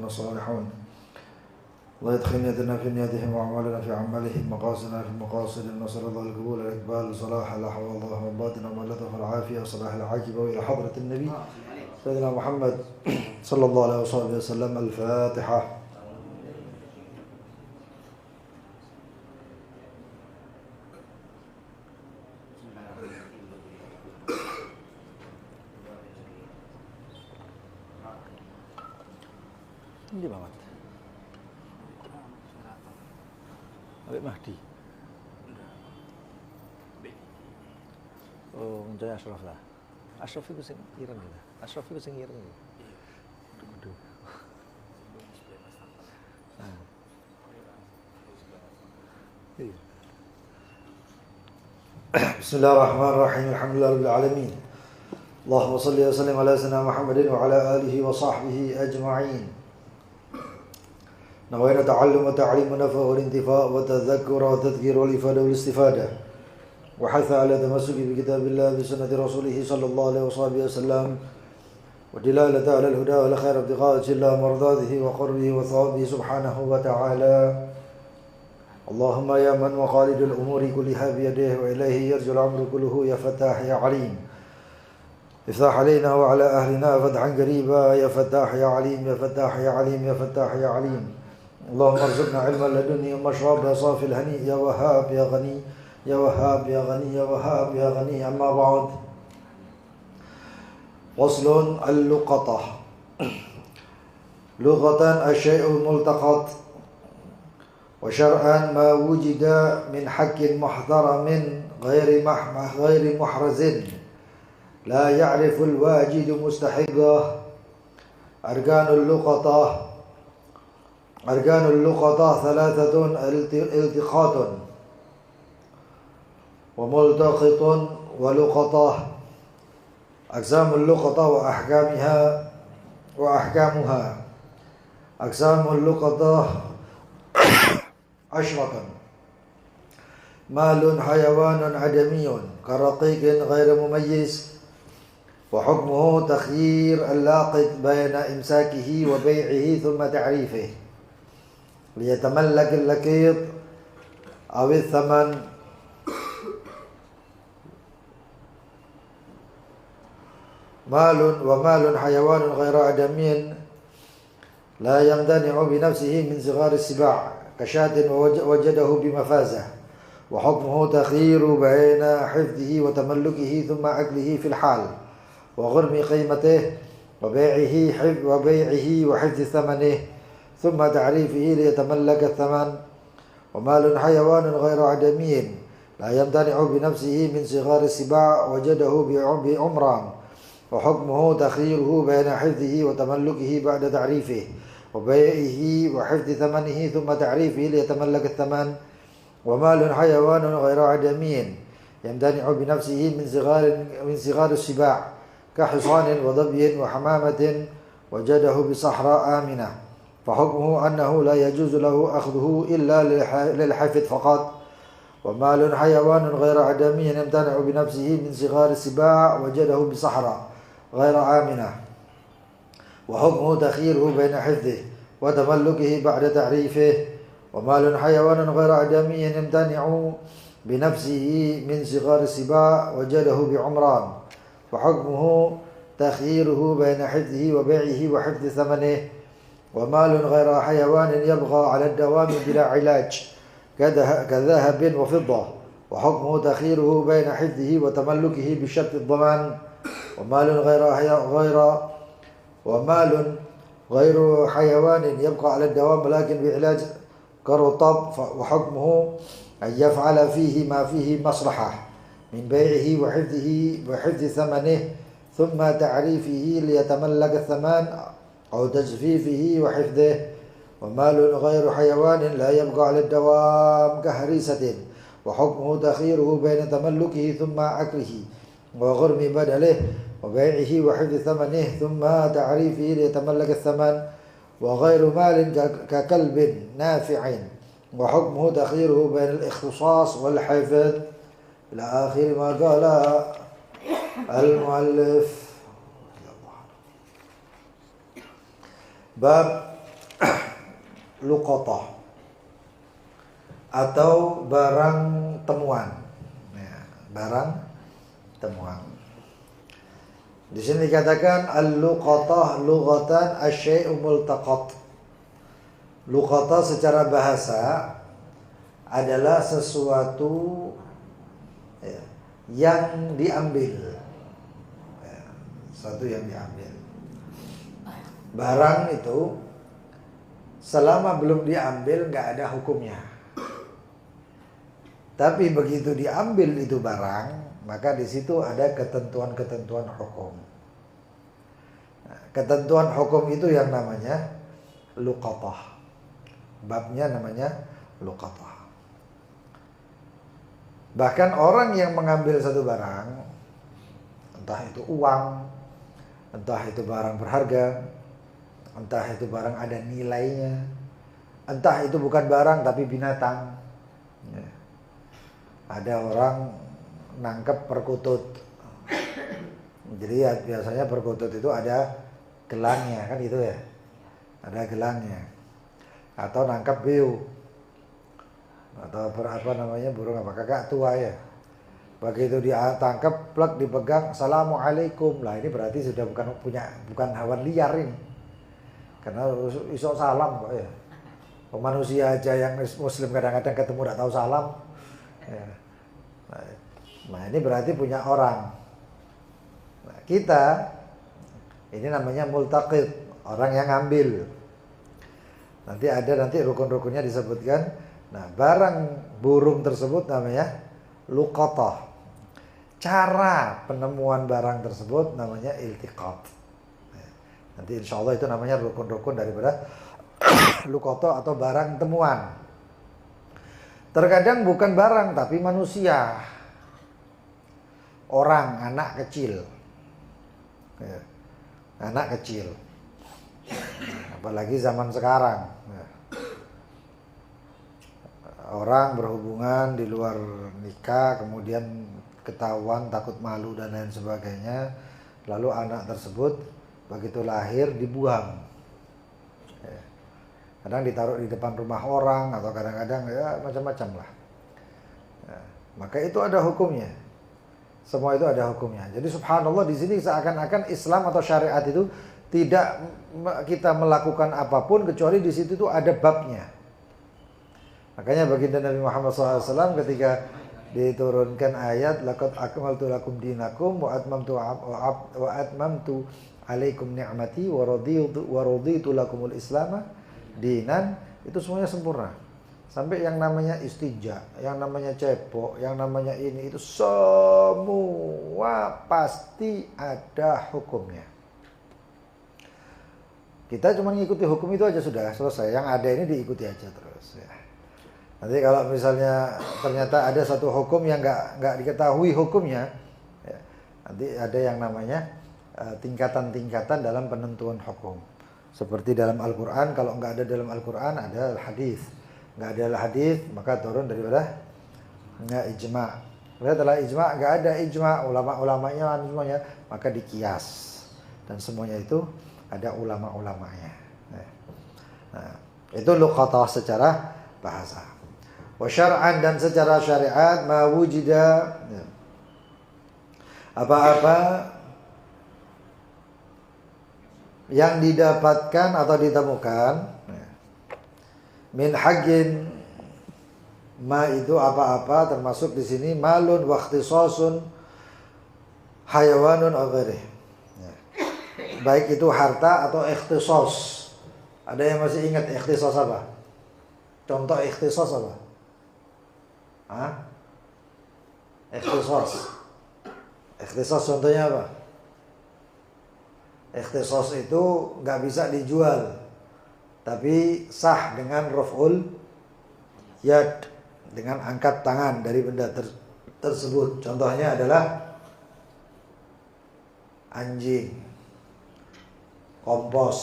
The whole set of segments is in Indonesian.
الصالحون. الله يدخل نيتنا في نيتهم وأعمالنا في أعمالهم، مقاصدنا في مقاصدهم، نسأل الله القبول والإقبال، صلاح الأحوال الله وباطنا ومالته والعافية وصلاح العاقبة، وإلى حضرة النبي سيدنا محمد صلى الله عليه وسلم. الفاتحة. Ini banget. Habib Mahdi. Oh, mencari Ashraf lah. Ashraf itu sing ireng gitu. Ashraf itu sing ireng gitu. Aduh. Bismillahirrahmanirrahim. Alhamdulillahirabbil alamin. Allahumma salli wa sallim ala sayyidina Muhammadin wa ala alihi wa sahbihi ajma'in. نوينا تعلم وتعليم ونفع والانتفاع والتذكر والتذكير والإفادة والاستفادة، وحث على تمسك بكتاب الله بسنة رسوله صلى الله عليه وسلم، ودلالة على الهدى والخير ابتغاء الله مرضاته وقربه وثوابه سبحانه وتعالى. اللهم يا من مقاليد الأمور كلها بيده وإليه يرجع الأمر كله، يا فتاح يا عليم افتح علينا وعلى أهلنا فتحا قريبا، يا فتاح يا عليم يا فتاح يا عليم يا فتاح يا عليم. اللهم ارزقنا علما لدني ومشربا صافي الهني، يا وهاب يا غني يا وهاب يا غني يا وهاب يا غني. أما بعد. فصل. اللقطة. لغة الشيء الملتقط، وشرعا ما وجد من حق محترم غير محرز لا يعرف الواجد مستحقه. أركان اللقطة ثلاثة: التقاط وملتقط ولقطة. أقسام اللقطة وأحكامها. أقسام اللقطة 10: مال حيوان عدمي كرقيق غير مميز، وحكمه تخيير اللاقط بين إمساكه وبيعه ثم تعريفه ليتملك اللقيط أو الثمن. ومال حيوان غير آدمي لا يمتنع بنفسه من صغار السباع كشاة وجده بمفازة، وحكمه تخيير بين حفظه وتملكه ثم أكله في الحال وغرم قيمته وبيعه وحفظ ثمنه ثم تعريفه ليتملك الثمن. ومال حيوان غير آدمي لا يمتنع بنفسه من صغار السباع وجده بعمران، وحكمه تخييره بين حفظه وتملكه بعد تعريفه وبيعه وحفظ ثمنه ثم تعريفه ليتملك الثمن. ومال حيوان غير آدمي يمتنع بنفسه من صغار السباع كحصان وظبي وحمامة وجده بصحراء آمنة، فحكمه أنه لا يجوز له أخذه إلا للحفظ فقط. ومال حيوان غير آدمي يمتنع بنفسه من صغار السباع وجده بصحراء غير آمنة، وحكمه تخييره بين حفظه وتملكه بعد تعريفه. ومال حيوان غير آدمي يمتنع بنفسه من صغار السباع وجده بعمران، فحكمه تخييره بين حفظه وبيعه وحفظ ثمنه. ومال غير حيوان يبغى على الدوام بلا علاج كذهب وفضة، وحكمه تخييره بين حفظه وتملكه بشرط الضمان. ومال غير حيوان يبقى على الدوام لكن بعلاج كالرطب، وحكمه أن يفعل فيه ما فيه مصلحة من بيعه وحفظ ثمنه ثم تعريفه ليتملك الثمن أو تجفيفه وحفظه. ومال غير حيوان لا يبقى على الدوام كهريسة، وحكمه تخييره بين تملكه ثم أكله وغرم بدله وبيعه وحفظ ثمنه ثم تعريفه ليتملك الثمن. وغير مال ككلب نافع، وحكمه تخييره بين الاختصاص والحفظ، إلى آخر ما قال المؤلف. باب luqatah atau barang temuan. Ya, barang temuan. Di sini dikatakan al-luqatah lughatan asy-syai'u multaqat. Luqatah secara bahasa adalah sesuatu yang diambil. Sesuatu yang diambil. Barang itu selama belum diambil nggak ada hukumnya. Tapi begitu diambil itu barang, maka di situ ada ketentuan-ketentuan hukum. Nah, ketentuan hukum itu yang namanya luqatah. Babnya namanya luqatah. Bahkan orang yang mengambil satu barang, entah itu uang, entah itu barang berharga, entah itu barang ada nilainya, entah itu bukan barang tapi binatang. Ya. Ada orang nangkep perkutut. Jadi ya, biasanya perkutut itu ada gelangnya, kan itu ya. Ada gelangnya. Atau nangkep beo. Atau apa namanya, burung apa, kakak tua ya. Begitu dia tangkap, plek dipegang, assalamualaikum. Lah ini berarti sudah bukan hewan liar ini. Karena isok salam kok ya. Manusia aja yang muslim kadang-kadang ketemu tidak tahu salam. Ya. Nah ini berarti punya orang. Nah, kita ini namanya multaqid, orang yang ngambil. Nanti rukun-rukunnya disebutkan. Nah, barang burung tersebut namanya luqatah. Cara penemuan barang tersebut namanya iltiqat. Nanti insya Allah itu namanya rukun-rukun daripada luqatah atau barang temuan. Terkadang bukan barang tapi manusia, orang, anak kecil, anak kecil. Apalagi zaman sekarang. Orang berhubungan di luar nikah, kemudian ketahuan, takut malu dan lain sebagainya. Lalu anak tersebut begitu lahir dibuang. Kadang ditaruh di depan rumah orang atau kadang-kadang ya macam-macam lah. Maka itu ada hukumnya. Semua itu ada hukumnya. Jadi subhanallah di sini seakan-akan Islam atau syariat itu tidak kita melakukan apapun kecuali di situ tuh ada babnya. Makanya baginda Nabi Muhammad SAW ketika diturunkan ayat laqad akmaltu lakum dinakum wa atmamtu alaikum ni'mati wa raditu lakumul islam dinan, itu semuanya sempurna. Sampai yang namanya istinja, yang namanya cepok, yang namanya ini itu semua pasti ada hukumnya. Kita cuma ngikuti hukum itu aja sudah selesai. Yang ada ini diikuti aja terus ya. Nanti kalau misalnya ternyata ada satu hukum yang nggak diketahui hukumnya, ya, nanti ada yang namanya tingkatan-tingkatan dalam penentuan hukum. Seperti dalam Al-Quran, kalau nggak ada dalam Al-Quran ada hadis, nggak ada hadis maka turun daripada nggak ijma. Setelah ijma nggak ada ijma, ulama-ulamanya semuanya, maka dikias dan semuanya itu ada ulama-ulamanya. Nah, itu luqatah secara bahasa. Wa syar'an, dan secara syariat ma wujida, apa-apa yang didapatkan atau ditemukan min haqqin, ma itu apa-apa termasuk di sini malun wa ikhtisasun hayawanun aw ghairih. Baik itu harta atau ikhtisas. Ada yang masih ingat ikhtisas apa? Contoh ikhtisas apa? Ikhtisas. Ikhtisas contohnya apa? Ikhtisas itu nggak bisa dijual, tapi sah dengan raf'ul yad, dengan angkat tangan dari benda tersebut. Contohnya adalah anjing, kompos,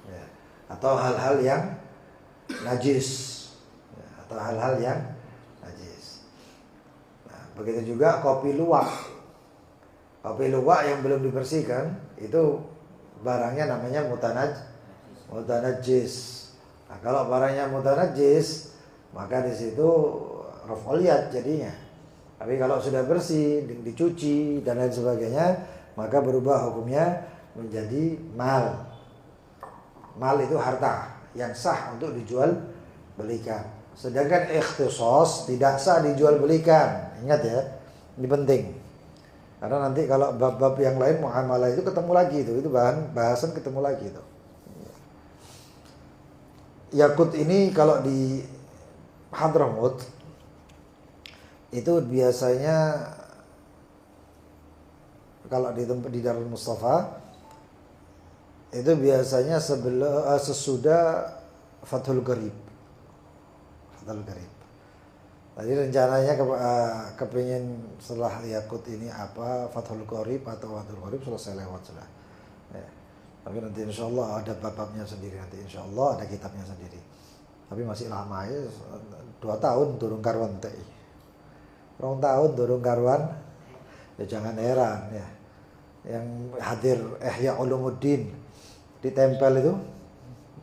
ya, atau hal-hal yang najis, ya, atau hal-hal yang najis. Nah, begitu juga kopi luwak. Kopi luwak yang belum dibersihkan itu barangnya namanya mutanajjis. Nah, kalau barangnya mutanajis, maka di situ raf'ul yad jadinya. Tapi kalau sudah bersih, dicuci dan lain sebagainya, maka berubah hukumnya menjadi mal. Mal itu harta yang sah untuk dijual belikan. Sedangkan ikhtisas tidak sah dijual belikan. Ingat ya, ini penting. Karena nanti kalau bab-bab yang lain muamalah itu ketemu lagi itu bahasan ketemu lagi itu. Yakut ini kalau di Hadramut itu biasanya kalau di Darul Mustafa itu biasanya sesudah Fathul Qarib. Tadi rencananya kepingin setelah Yakut ini apa Fathul Qarib atau Fathul Qarib selesai lewat sudah. Ya. Tapi nanti insya Allah ada bab-babnya sendiri nanti insya Allah ada kitabnya sendiri. Tapi masih lama ya 2 tahun durung karuan teh. 2 tahun durung karuan. Ya jangan heran ya. Yang hadir Ihya Ulumuddin ditempel itu,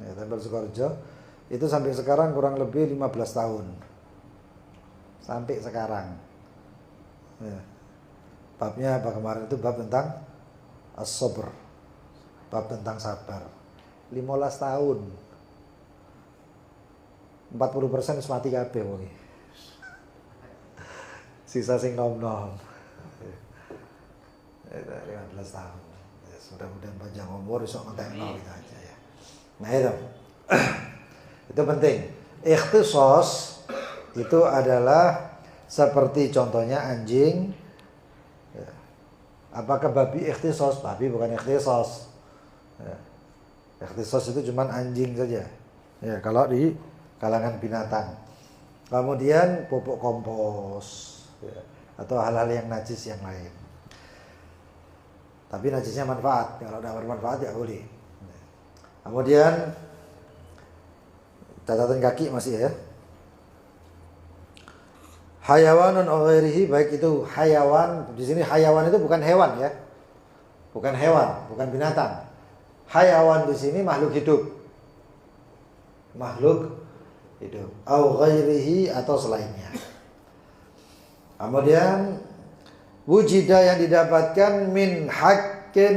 ya, tempel Sukoharjo itu sampai sekarang kurang lebih 15 tahun. Sampai sekarang ya. Babnya apa kemarin itu bab tentang as-sabr, bab tentang sabar. 15 tahun 40% wis mati kabeh wong iki. Sisa sing nom-nom 15 tahun ya, mudah-mudahan panjang umur iso ngentekno gitu aja ya. Nah itu itu penting. Ikhtisas itu adalah seperti contohnya anjing. Ya. Apakah babi ikhtisas? Babi bukan ikhtisas. Ya. Ikhtisas itu cuma anjing saja. Ya, kalau di kalangan binatang. Kemudian pupuk kompos ya, atau hal-hal yang najis yang lain. Tapi najisnya manfaat. Kalau tidak bermanfaat ya boleh. Ya. Kemudian catatan kaki masih ya. Hayawanun aw ghairihi, baik itu hayawan, di sini hayawan itu bukan hewan ya. Bukan hewan, bukan binatang. Hayawan di sini makhluk hidup. Makhluk hidup. Aw ghairihi atau selainnya. Kemudian wujida yang didapatkan min haqqin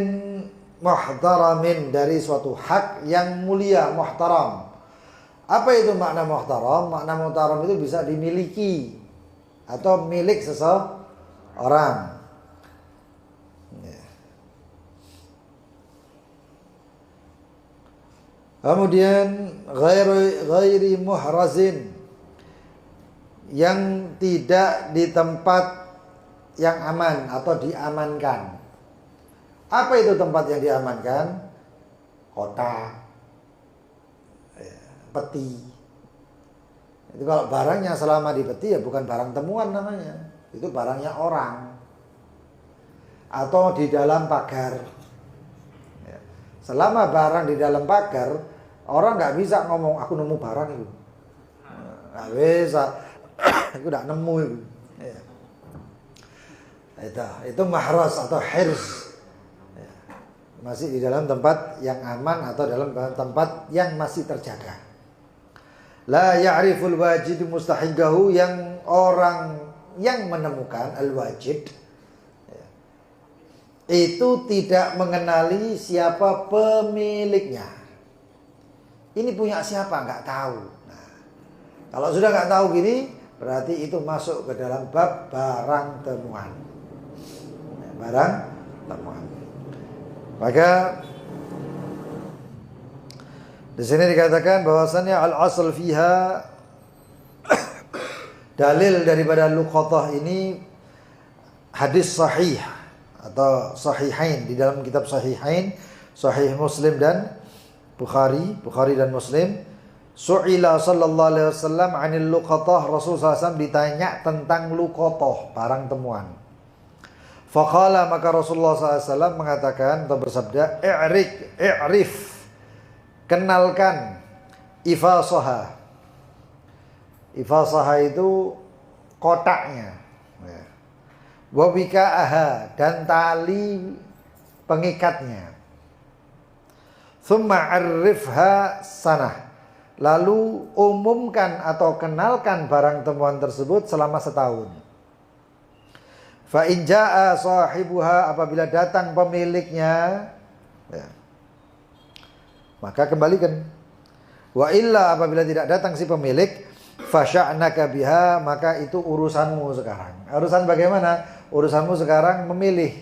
muhtaramin, dari suatu hak yang mulia, muhtaram. Apa itu makna muhtaram? Makna muhtaram itu bisa dimiliki atau milik seseorang. Ya. Kemudian ghairi muhrazin, yang tidak di tempat yang aman atau diamankan. Apa itu tempat yang diamankan? Kotak, peti. Itu kalau barangnya selama di peti ya bukan barang temuan namanya. Itu barangnya orang. Atau di dalam pagar. Ya. Selama barang di dalam pagar, orang nggak bisa ngomong aku nemu barang itu. Nggak bisa. Aku nggak nemu itu. Ya. Itu mahras atau hirs. Ya. Masih di dalam tempat yang aman atau dalam tempat yang masih terjaga. La ya'riful wajid mustahiqahu, yang orang yang menemukan al-wajid itu tidak mengenali siapa pemiliknya. Ini punya siapa nggak tahu. Nah, kalau sudah nggak tahu gini, berarti itu masuk ke dalam bab barang temuan. Barang temuan. Maka di sini dikatakan bahwasannya al-asl fiha, dalil daripada luqatah ini hadis sahih atau sahihain, di dalam kitab sahihain, sahih Muslim dan Bukhari dan Muslim. Su'ila sallallahu alaihi wasallam 'anil luqatah, Rasulullah SAW ditanya tentang luqatah, barang temuan. Faqala, maka Rasulullah SAW mengatakan atau bersabda, i'rif, kenalkan, ifasaha. Ifasaha itu kotaknya. Wa wika'aha, dan tali pengikatnya. Tsumma 'arifha sanah, lalu umumkan atau kenalkan barang temuan tersebut selama setahun. Fa in jaa sahibuha, apabila datang pemiliknya, ya, maka kembalikan. Wa illa, apabila tidak datang si pemilik, fasya'naka biha, maka itu urusanmu sekarang. Urusan bagaimana? Urusanmu sekarang memilih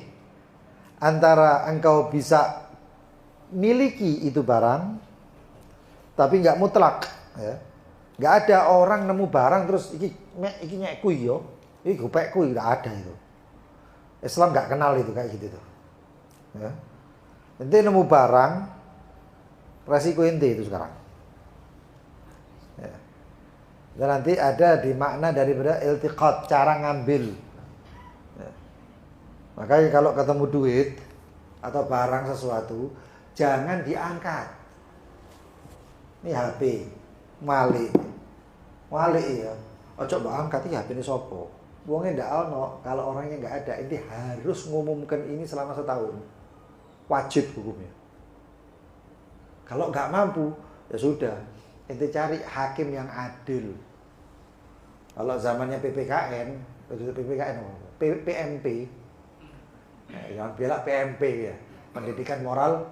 antara engkau bisa miliki itu barang, tapi nggak mutlak, ya. Nggak ada orang nemu barang terus iki nyekku yo, iki gopekku, nggak ada itu. Islam nggak kenal itu kayak gitu tuh. Ya. Ente nemu barang, resiko ente itu sekarang. Ya. Dan nanti ada di makna daripada iltiqat, cara ngambil. Ya. Makanya kalau ketemu duit atau barang sesuatu, jangan diangkat. Ini HP, malik ya. Ojo mbok angkat iki HP ini sopo. Wonge ndak ono, kalau orangnya nggak ada, inti harus ngumumkan ini selama setahun. Wajib hukumnya. Kalau nggak mampu, ya sudah, inti cari hakim yang adil. Kalau zamannya PPKN, PMP, yang bela PMP ya, pendidikan moral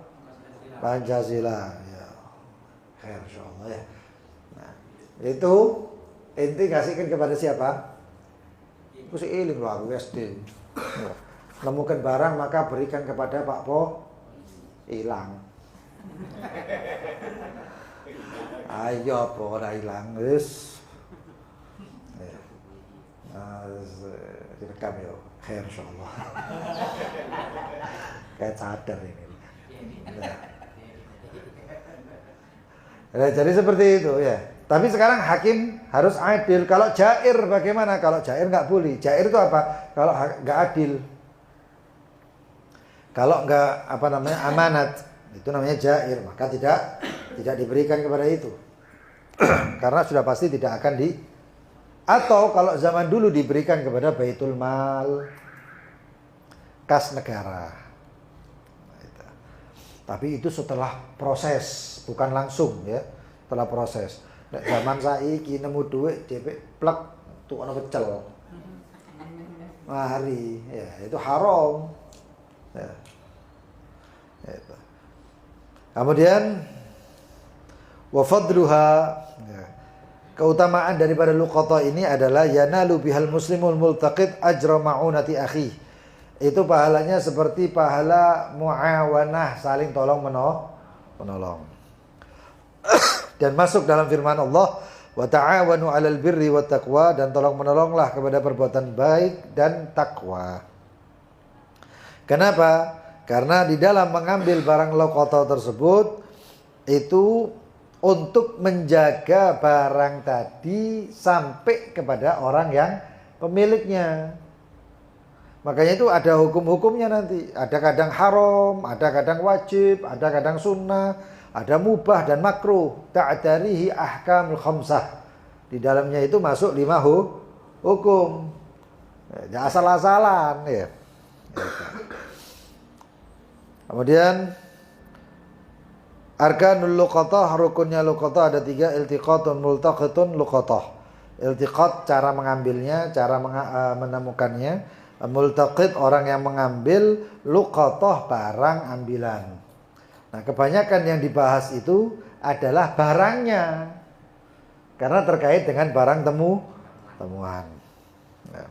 Pancasila, ya, khair insyaallah ya. Nah, itu inti kasihkan kepada siapa? Aku sih iling loh, aku SD. Nemukan barang maka berikan kepada Pak Po, hilang. Ayo Po, ora hilang, wis. Direkam ya, khair insyaallah. Kayak sadar ini. Nah, jadi seperti itu ya. Tapi sekarang hakim harus adil. Kalau jair bagaimana? Kalau jair nggak boleh. Jair itu apa? Kalau nggak adil. Kalau nggak amanat, itu namanya jair. Maka tidak diberikan kepada itu. Karena sudah pasti tidak akan di. Atau kalau zaman dulu diberikan kepada Baitul Mal, kas negara. Tapi itu setelah proses, bukan langsung ya. Setelah proses. Nek zaman saiki nemu duit DP plek tukang pecel. Mari, ya itu haram. Ya. Itu. Kemudian wa fadluha, ya. Keutamaan daripada luqata ini adalah yanalu bihal muslimul multaqid ajra ma'unati akhi. Itu pahalanya seperti pahala muawanah, saling tolong menolong. Dan masuk dalam firman Allah, wa ta'awanu 'alal birri wat taqwa, dan tolong menolonglah kepada perbuatan baik dan takwa. Kenapa? Karena di dalam mengambil barang luqata tersebut itu untuk menjaga barang tadi sampai kepada orang yang pemiliknya. Makanya itu ada hukum-hukumnya nanti. Ada kadang haram, ada kadang wajib, ada kadang sunnah, ada mubah dan makruh. Ta'darihi ahkamul khamsah. Di dalamnya itu masuk 5 hukum. Ya, asal-asalan ya. Kemudian arkanul luqatah, rukunnya luqatah ada 3. Iltiqatun multaqitun luqatah. Iltiqat cara mengambilnya, cara menemukannya. Multaqit orang yang mengambil, luqatah barang ambilan. Nah, kebanyakan yang dibahas itu adalah barangnya. Karena terkait dengan barang temuan. Ya.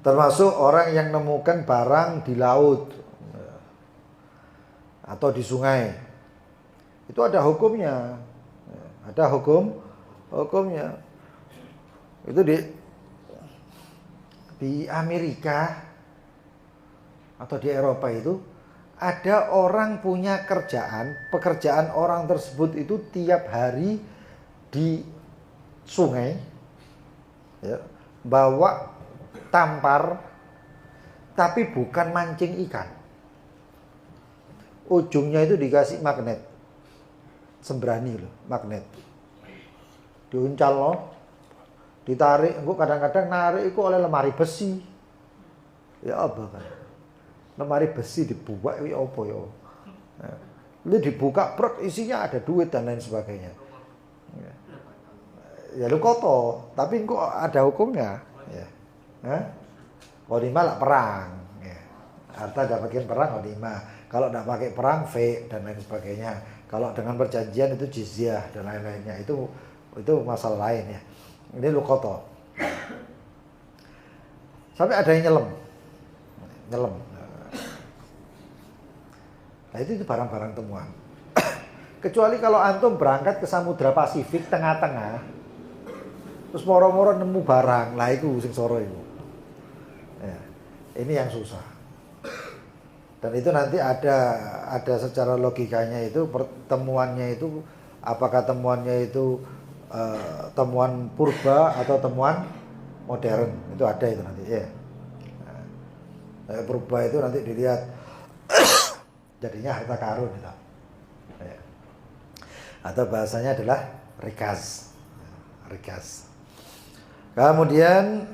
Termasuk orang yang menemukan barang di laut, ya, atau di sungai. Itu ada hukumnya. Ya, ada hukumnya. Itu di Amerika atau di Eropa itu ada orang punya pekerjaan orang tersebut itu tiap hari di sungai, ya, bawa tampar, tapi bukan mancing ikan. Ujungnya itu dikasih magnet, sembrani loh, magnet. Diuncal loh, ditarik, engko kadang-kadang narik itu oleh lemari besi. Ya apa kan? Lemari besi dibuat iki apa ya? Lalu dibuka, brek, isinya ada duit dan lain sebagainya. Ya lukoto, tapi kok ada hukumnya. Ya. Ghanimah lah perang. Ya. Harta dapatin perang ghanimah. Kalau tidak pakai perang, fee dan lain sebagainya. Kalau dengan perjanjian itu jizyah dan lain-lainnya. Itu masalah lain ya. Ini lukoto. Sampai ada yang nyelam. Nah itu barang-barang temuan. Kecuali kalau antum berangkat ke Samudra Pasifik tengah-tengah, terus moro-moro nemu barang, lah itu sing soro itu. Ya, ini yang susah. Dan itu nanti ada secara logikanya itu pertemuannya itu apakah temuannya itu temuan purba atau temuan modern, itu ada itu nanti ya. Nah, purba itu nanti dilihat jadinya harta karun gitu. Ya. Atau bahasanya adalah rikaz. Kemudian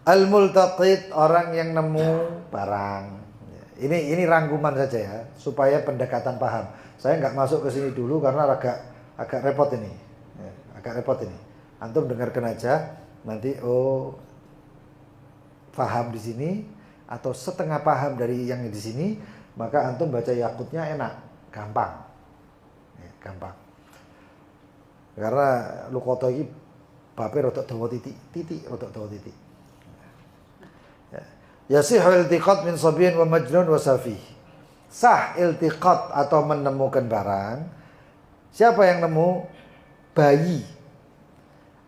al-multaqit, orang yang nemu barang. Ini rangkuman saja ya, supaya pendekatan paham. Saya nggak masuk ke sini dulu karena agak repot ini. Ya, agak repot ini. Antum dengarkan aja, nanti paham di sini atau setengah paham dari yang di sini, maka antum baca yakutnya enak, gampang. Ya, gampang. Karena lukoto ini bape rotok dawa titik rotok dawa titik. Yasihul iltiqat min sabiyin wa majnun wa safih. Sah iltiqat atau menemukan barang. Siapa yang nemu? Bayi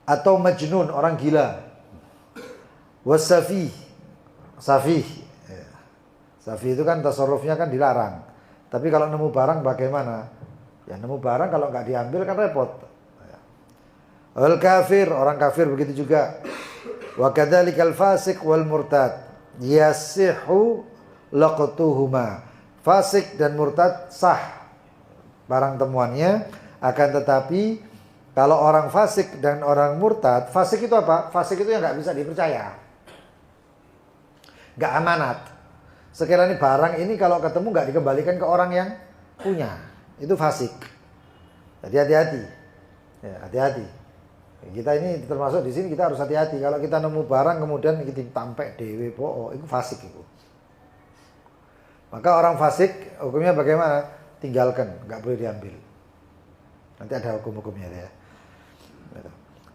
atau majnun, orang gila. Wasafih. Safih itu kan tasarrufnya kan dilarang. Tapi kalau nemu barang bagaimana? Ya nemu barang kalau nggak diambil kan repot. Al kafir, orang kafir begitu juga. Wa kadzalikal fasik wal murtad yasihu laqtuhuma. Fasik dan murtad sah barang temuannya, akan tetapi kalau orang fasik dan orang murtad, fasik itu apa? Fasik itu yang nggak bisa dipercaya, nggak amanat. Sekiranya barang ini kalau ketemu nggak dikembalikan ke orang yang punya, itu fasik. Jadi hati-hati, ya, hati-hati. Kita ini termasuk di sini kita harus hati-hati. Kalau kita nemu barang kemudian kita tampek dewe itu fasik itu. Maka orang fasik hukumnya bagaimana? Tinggalkan, nggak boleh diambil. Nanti ada hukum-hukumnya ya.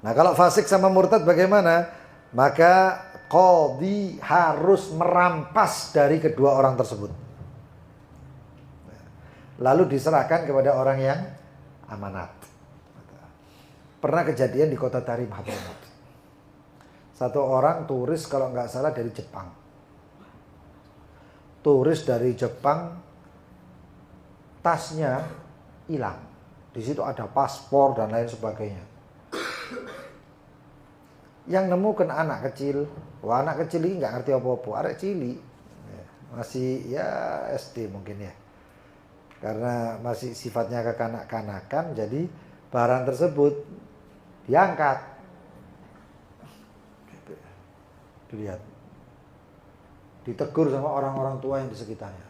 Nah kalau fasik sama murtad bagaimana? Maka qadhi harus merampas dari kedua orang tersebut. Lalu diserahkan kepada orang yang amanat. Pernah kejadian di kota Tarim, Hadramaut. Satu orang turis kalau nggak salah dari Jepang. Turis dari Jepang, tasnya hilang. Di situ ada paspor dan lain sebagainya. Yang nemu kan anak kecil. Wah, anak kecil ini nggak ngerti apa-apa. Arek cili, masih ya SD mungkin ya. Karena masih sifatnya kekanak-kanakan, jadi barang tersebut diangkat, dilihat, ditegur sama orang-orang tua yang di sekitarnya.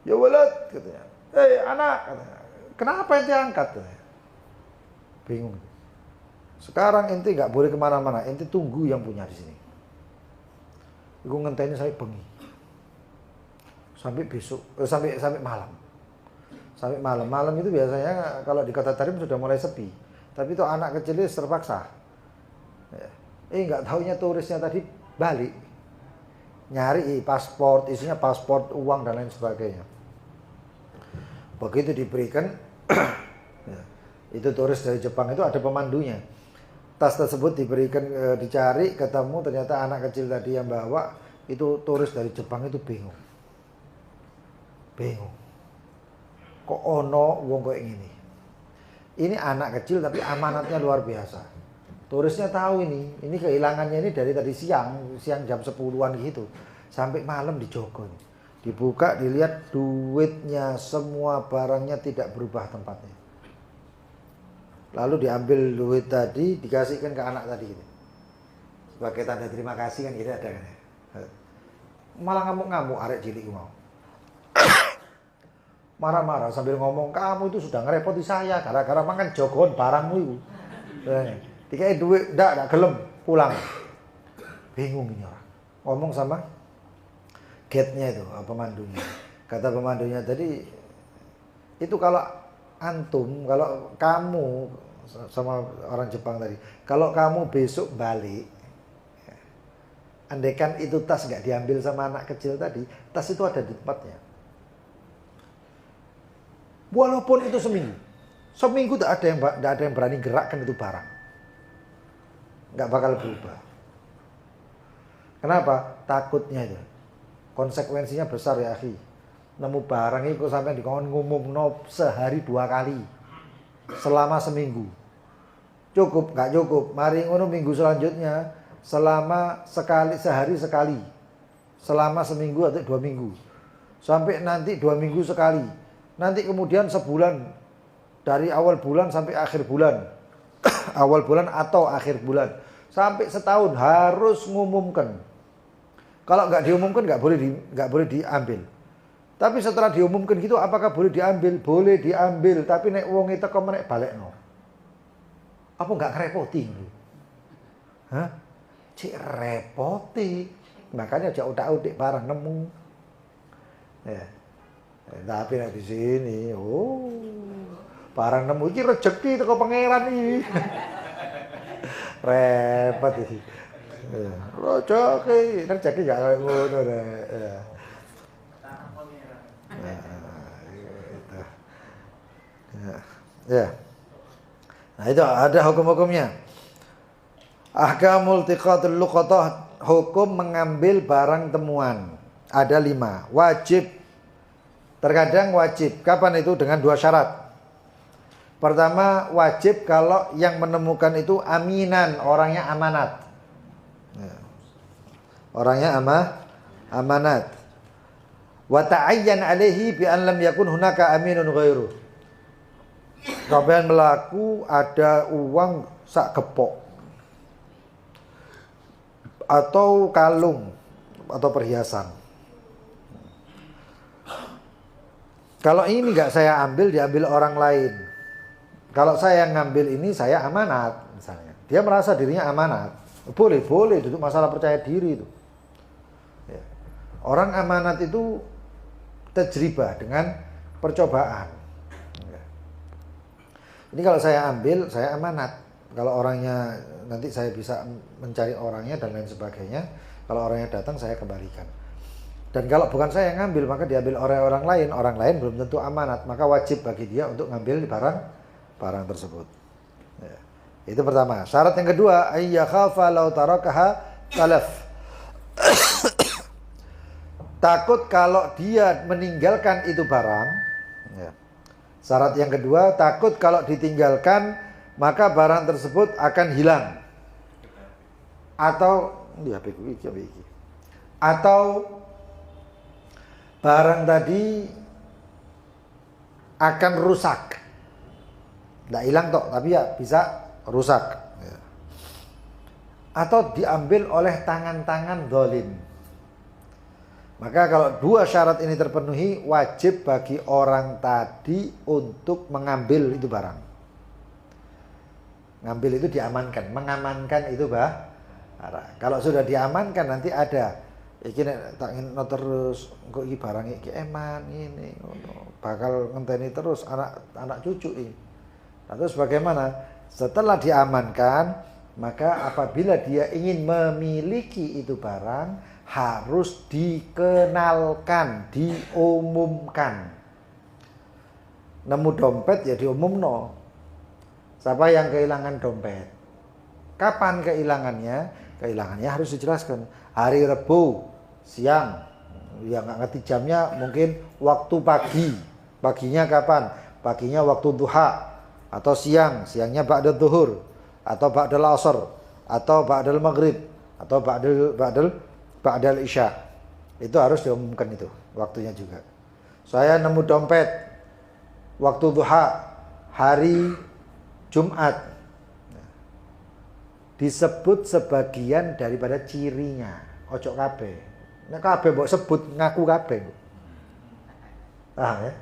Ya walad, katanya. Anak, katanya. Kenapa ente angkat? Katanya. Bingung. Sekarang ente nggak boleh kemana-mana, ente tunggu yang punya di sini. Iku ngenteni saya bengi, sampai besok, sampai malam. Sampai malam itu biasanya kalau di kota Tarim sudah mulai sepi. Tapi itu anak kecil itu terpaksa. Nggak taunya turisnya tadi balik. Nyari paspor, isinya paspor, uang dan lain sebagainya. Begitu diberikan, itu turis dari Jepang itu ada pemandunya. Tas tersebut diberikan, dicari, ketemu ternyata anak kecil tadi yang bawa itu turis dari Jepang itu bingung. Kok ono wong kayak gini? Ini anak kecil tapi amanatnya luar biasa. Turisnya tahu ini kehilangannya ini dari tadi siang jam 10-an gitu. Sampai malam dijogo. Dibuka, dilihat duitnya, semua barangnya tidak berubah tempatnya. Lalu diambil duit tadi, dikasihkan ke anak tadi gitu. Sebagai tanda terima kasih kan gitu ada kan. Malah ngamuk-ngamuk arek cilik mau. marah-marah sambil ngomong, kamu itu sudah ngerepoti saya gara-gara makan jogon barangmu itu. Dikai duit, enggak gelem, pulang. Bingung ini orang. Ngomong sama gate-nya itu, pemandunya. Kata pemandunya tadi, itu kalau antum, kalau kamu sama orang Jepang tadi, kalau kamu besok balik, andaikan itu tas nggak diambil sama anak kecil tadi, tas itu ada di tempatnya. Walaupun itu seminggu tidak ada yang berani gerakkan itu barang, nggak bakal berubah. Kenapa? Takutnya itu, konsekuensinya besar ya akhi. Nemu barang itu sampai ngumum sehari 2 kali, selama seminggu. Cukup, nggak cukup. Mari ngono minggu selanjutnya selama sehari sekali, selama seminggu atau 2 minggu, sampai nanti 2 minggu sekali, nanti kemudian sebulan, dari awal bulan sampai akhir bulan, awal bulan atau akhir bulan, sampai setahun harus ngumumkan. Kalau nggak diumumkan nggak boleh diambil. Tapi setelah diumumkan gitu, apakah boleh diambil? Boleh diambil, tapi nek wong itu kok menek balekno. Apa nggak ngerepoti? Hah? Cik repoti. Makanya aja udak-udik barang nemu. Ya. Tapi nek di sini, barang nemu iki rezeki teko pangeran iki. Repot iki. Ya, rezeki gak kayak ngono rek. Ya. Nah itu ada hukum-hukumnya. Ahkamul tiqatul luqatah, hukum mengambil barang temuan. Ada 5. Wajib. Terkadang wajib. Kapan itu? Dengan 2 syarat. Pertama, wajib kalau yang menemukan itu aminan, orangnya amanat. Orangnya amanat. Wa ta'ayyan alaihi bi an lam yakun hunaka aminun ghairu. Sampeyan melaku ada uang sak gepok atau kalung atau perhiasan. Kalau ini enggak saya ambil, diambil orang lain. Kalau saya ngambil ini, saya amanat misalnya. Dia merasa dirinya amanat. Boleh itu masalah percaya diri itu. Ya. Orang amanat itu tajribah dengan percobaan. Ini kalau saya ambil, saya amanat. Kalau orangnya nanti saya bisa mencari orangnya dan lain sebagainya. Kalau orangnya datang, saya kembalikan. Dan kalau bukan saya yang ngambil, maka diambil oleh orang lain. Orang lain belum tentu amanat, maka wajib bagi dia untuk ngambil barang tersebut. Ya. Itu pertama. Syarat yang kedua, ayyakhafa law tarakaha talaf. Takut kalau dia meninggalkan itu barang. Ya. Syarat yang kedua, takut kalau ditinggalkan maka barang tersebut akan hilang. Atau barang tadi akan rusak. Tidak hilang toh, tapi ya bisa rusak. Ya. Atau diambil oleh tangan-tangan zalim. Maka kalau 2 syarat ini terpenuhi, wajib bagi orang tadi untuk mengambil itu barang. Ngambil itu diamankan, mengamankan itu barang. Kalau sudah diamankan nanti ada, iki nek tak ingin terus, kok iki barang iki eman ini, bakal ngenteni terus anak cucu ini. Nah, terus bagaimana? Setelah diamankan, maka apabila dia ingin memiliki itu barang, harus dikenalkan, diumumkan. Nemu dompet ya diumumno. Siapa yang kehilangan dompet? Kapan kehilangannya? Kehilangannya harus dijelaskan. Hari Rebu siang. Ya nggak ngerti jamnya, mungkin waktu pagi. Paginya kapan? Paginya waktu duha. Atau siang. Siangnya ba'da zuhur. Atau ba'dal asr. Atau ba'dal maghrib. Atau ba'dal isya. Itu harus diumumkan itu. Waktunya juga. Saya nemu dompet. Waktu duha. Hari Jumat. Disebut sebagian daripada cirinya. Ojo kabeh. Nek kabeh mbok sebut ngaku kabeh. Ya.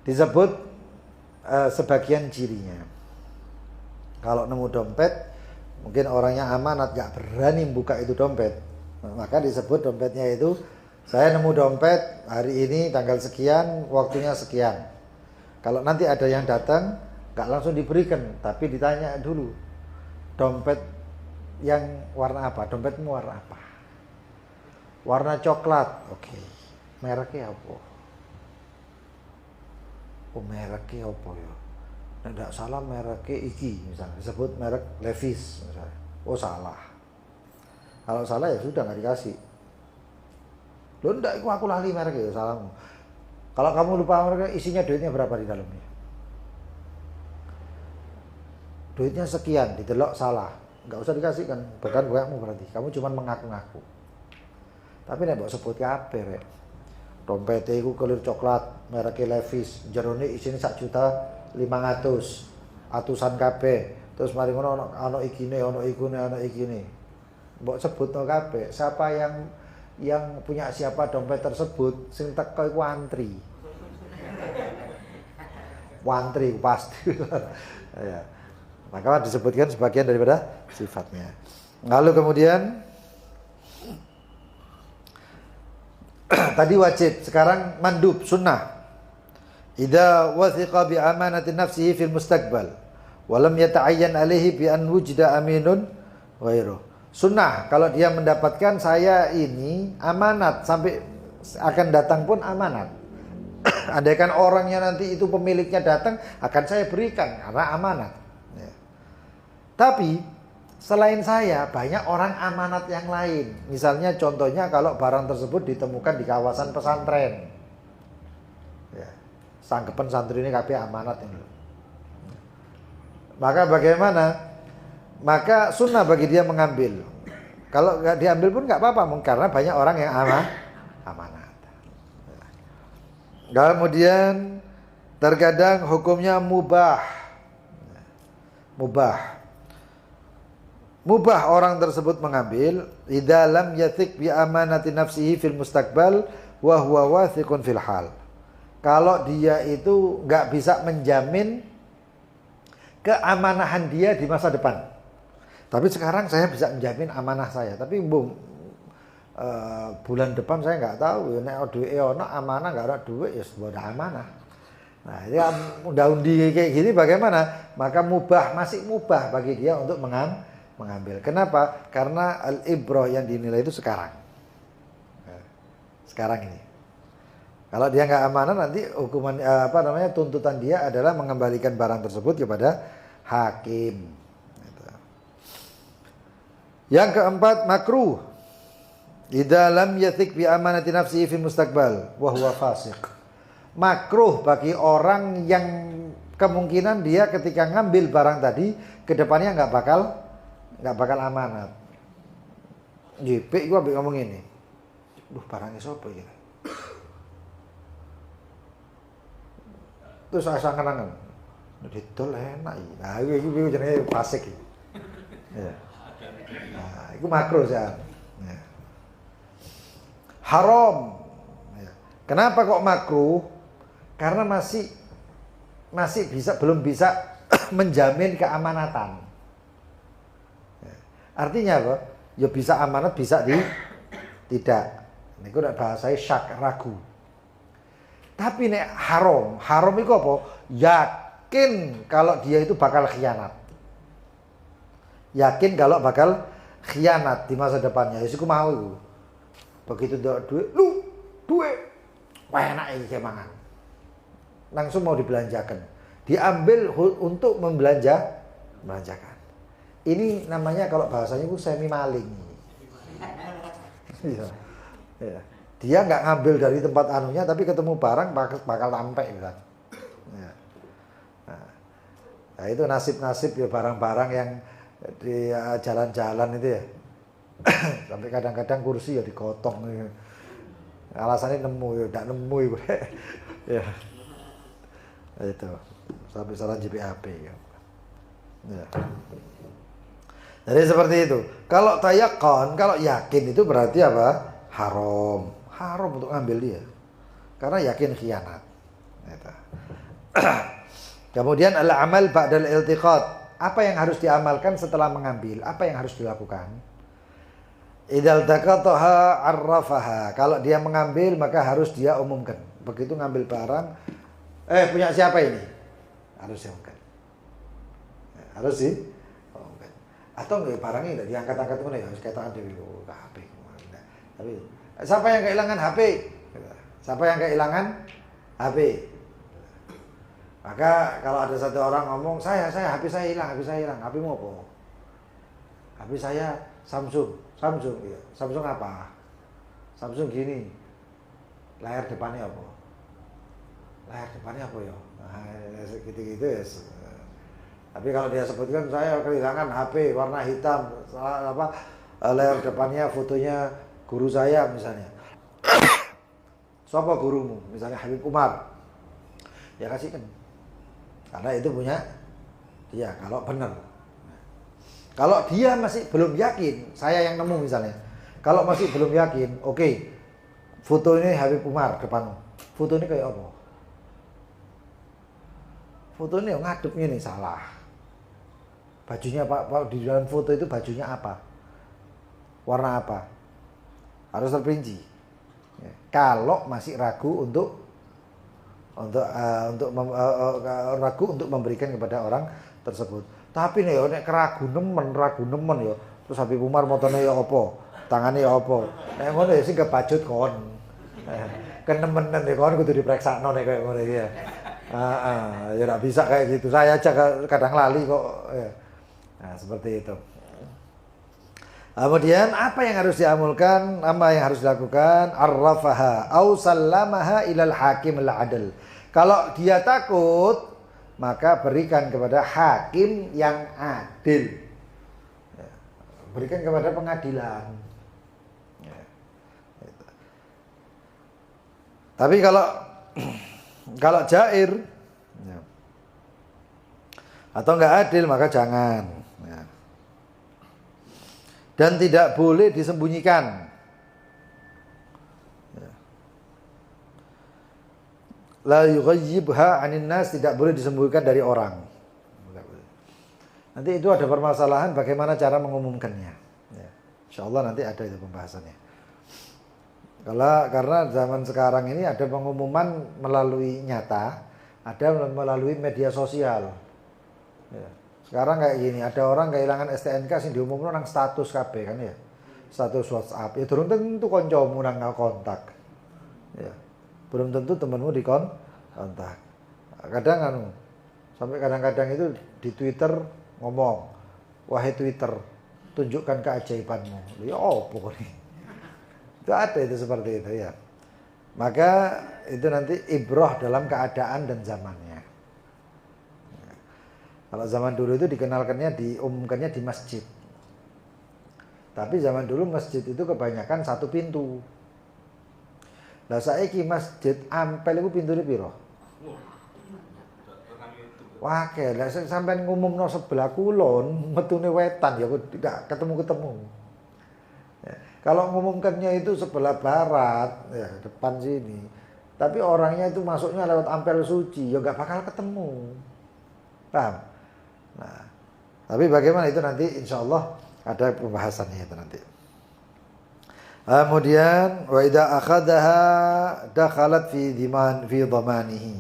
Disebut sebagian cirinya. Kalau nemu dompet, mungkin orangnya amanat, gak berani buka itu dompet, maka disebut dompetnya itu, saya nemu dompet hari ini tanggal sekian, waktunya sekian. Kalau nanti ada yang datang, gak langsung diberikan, tapi ditanya dulu, dompet yang warna apa? Dompetmu warna apa? Warna coklat. Oke. Mereknya apa? Oh, mereknya apa ya? Nek ndak salah mereknya iki misalnya, disebut merek Levi's misalnya. Oh, salah. Kalau salah ya sudah, nggak dikasih. Loh, ndak, aku lali mereknya, ya salahmu. Kalau kamu lupa mereknya, isinya duitnya berapa di dalamnya? Duitnya sekian, didelok salah. Nggak usah dikasih kan, bukan kamu berarti. Kamu cuma mengaku-ngaku. Tapi nek mbok sebut kabeh rek. Dompete iku kelir coklat, mereknya Levi's, jerone isine 1.500.000. Atusan kabeh. Terus mari ngono ana ikine, ana ikine. Mbok sebutno kabeh. Siapa yang punya siapa dompet tersebut, sing teko iku antri. Wantri pasti. Ya. Maka disebutkan sebagian daripada sifatnya. Lalu kemudian tadi wajib, sekarang mandub, sunnah. Idza wathiqa bi amanati nafsihi fil mustaqbal wa lam yata'ayyan alaihi bi an wujida aminun ghairu. Sunnah, kalau dia mendapatkan saya ini amanat, sampai akan datang pun amanat. Andaikan orangnya nanti itu pemiliknya datang, akan saya berikan karena amanat. Ya. Tapi selain saya, banyak orang amanat yang lain. Misalnya contohnya kalau barang tersebut ditemukan di kawasan pesantren. Ya, sanggepen santri ini kabeh amanat ini. Maka bagaimana? Maka sunnah bagi dia mengambil. Kalau nggak diambil pun nggak apa-apa, karena banyak orang yang amanat. Kemudian terkadang hukumnya mubah. Mubah orang tersebut mengambil idza lam yathik bi amanati nafsihi fil mustaqbal wa huwa wathiqun fil hal. Kalau dia itu enggak bisa menjamin keamanahan dia di masa depan. Tapi sekarang saya bisa menjamin amanah saya, tapi bulan depan saya enggak tahu ya, nek duwe ono amanah, enggak ada duit ya sudah amanah. Nah, ini undi kayak gini bagaimana? Maka masih mubah bagi dia untuk mengambil. Kenapa? Karena al-ibrah yang dinilai itu sekarang. Sekarang ini. Kalau dia nggak amanah, nanti hukuman tuntutan dia adalah mengembalikan barang tersebut kepada hakim. Yang keempat, makruh. Idza lam yathik bi amanati nafsihi fi mustaqbal wa huwa fasiq. Makruh bagi orang yang kemungkinan dia ketika ngambil barang tadi ke depannya nggak bakal amanat. JP gua ambek ngomong ini. Duh, barangnya sapa iki? Terus asa kenangan. Didol enak iki. Nah, iki jenenge fasik iki. Ya. Nah, itu makruh ya. Ya. Haram. Ya. Kenapa kok makruh? Karena masih belum bisa menjamin keamanatan. Ya. Artinya apa? Ya bisa amanat, bisa tidak. Ini udah bahasanya syak, ragu. Tapi nek haram itu apa? Yakin kalau dia itu bakal khianat. Yakin kalau bakal khianat di masa depannya. Ya siku mau itu. Begitu duit. Wah, enak iki mangan. Langsung mau dibelanjakan. Diambil untuk melanjakan. Ini namanya kalau bahasanya itu semi maling. Iya. Ya. Dia nggak ngambil dari tempat anunya, tapi ketemu barang bakal sampai gitu. Ya. Nah, itu nasib-nasib ya barang-barang yang di jalan-jalan itu ya. Sampai kadang-kadang kursi ya digotong ya. Alasannya nemu ya, tidak nemu ya. Itu sampai salah JPAP ya. Ya. Jadi seperti itu. Kalau tayakon, kalau yakin itu berarti apa? Haram untuk ngambil dia. karena yakin khianat. Gitu. Kemudian al-amal ba'dal iltiqat. Apa yang harus diamalkan setelah mengambil? Apa yang harus dilakukan? Idzal taqataha arrafaha. Kalau dia mengambil maka harus dia umumkan. Begitu ngambil barang, punya siapa ini? Harus diumumkan. Harus sih. Umumkan. Atau enggak barangnya enggak diangkat-angkat mana ya, harus katakan dhewe HP. Tapi siapa yang kehilangan HP? Siapa yang kehilangan HP? Maka kalau ada satu orang ngomong, saya HP saya hilang, HP-mu apa? HP saya Samsung, ya. Samsung apa? Samsung gini. Layar depannya apa? Layar depannya apa ya? Nah, gitu-gitu ya. Tapi kalau dia sebutkan saya kehilangan HP warna hitam, layar depannya fotonya guru saya misalnya. Siapa gurumu? Misalnya Habib Umar. Ya kasihkan. Karena itu punya dia, kalau benar. Kalau dia masih belum yakin, saya yang nemu misalnya. Kalau masih belum yakin, oke. Foto ini Habib Umar depanmu. Foto ini kayak apa? Foto ini ngadepnya nih salah. Bajunya Pak, di dalam foto itu bajunya apa? Warna apa? Harus terperinci. Ya. Kalau masih ragu ragu untuk memberikan kepada orang tersebut. Tapi nih nek ragu nemen ya. Terus Habib Umar motone ya apa? Tangane ya apa? Nek ngono ya sing kebajut kon. Kenemenan ya kon kudu dipreksakno nek koyo ngono iki ya. Ya enggak bisa kayak gitu. Saya aja kadang lali kok ya. Nah, seperti itu. Kemudian apa yang harus diamalkan, apa yang harus dilakukan? Arrafaha au sallamaha ilal hakim al-adl. Kalau dia takut, maka berikan kepada hakim yang adil. Berikan kepada pengadilan. Tapi kalau jair atau enggak adil, maka jangan. Dan tidak boleh disembunyikan. La yughayyibha 'anil nas, tidak boleh disembunyikan dari orang. Nanti itu ada permasalahan bagaimana cara mengumumkannya. Ya. Insyaallah nanti ada itu pembahasannya. Karena zaman sekarang ini ada pengumuman melalui nyata, ada melalui media sosial. Ya. Sekarang kayak gini, ada orang kehilangan STNK sing diumumno nang status kabeh kan ya. Status WhatsApp. Ya durung tentu kancamu nang kontak. Ya. Belum tentu temanmu di kontak. Kadang sampai kadang-kadang itu di Twitter ngomong, "Wahai Twitter, tunjukkan keajaibanmu." Ya opo nih. Itu ada itu seperti itu ya. Maka itu nanti ibrah dalam keadaan dan zamannya. Kalau zaman dulu itu diumumkannya di masjid. Tapi zaman dulu masjid itu kebanyakan satu pintu. Lah saiki masjid ampel iku pintune piro? Wah, lah sampean ngumumno sebelah kulon, metune wetan ya tidak ketemu-ketemu. Ya. Kalau ngumumkannya itu sebelah barat, ya depan sini. Tapi orangnya itu masuknya lewat ampel suci, ya enggak bakal ketemu. Paham? Nah, tapi bagaimana itu nanti insyaallah ada pembahasannya itu nanti. Kemudian wa idza akhadaha dakhalat fi dhamanihi.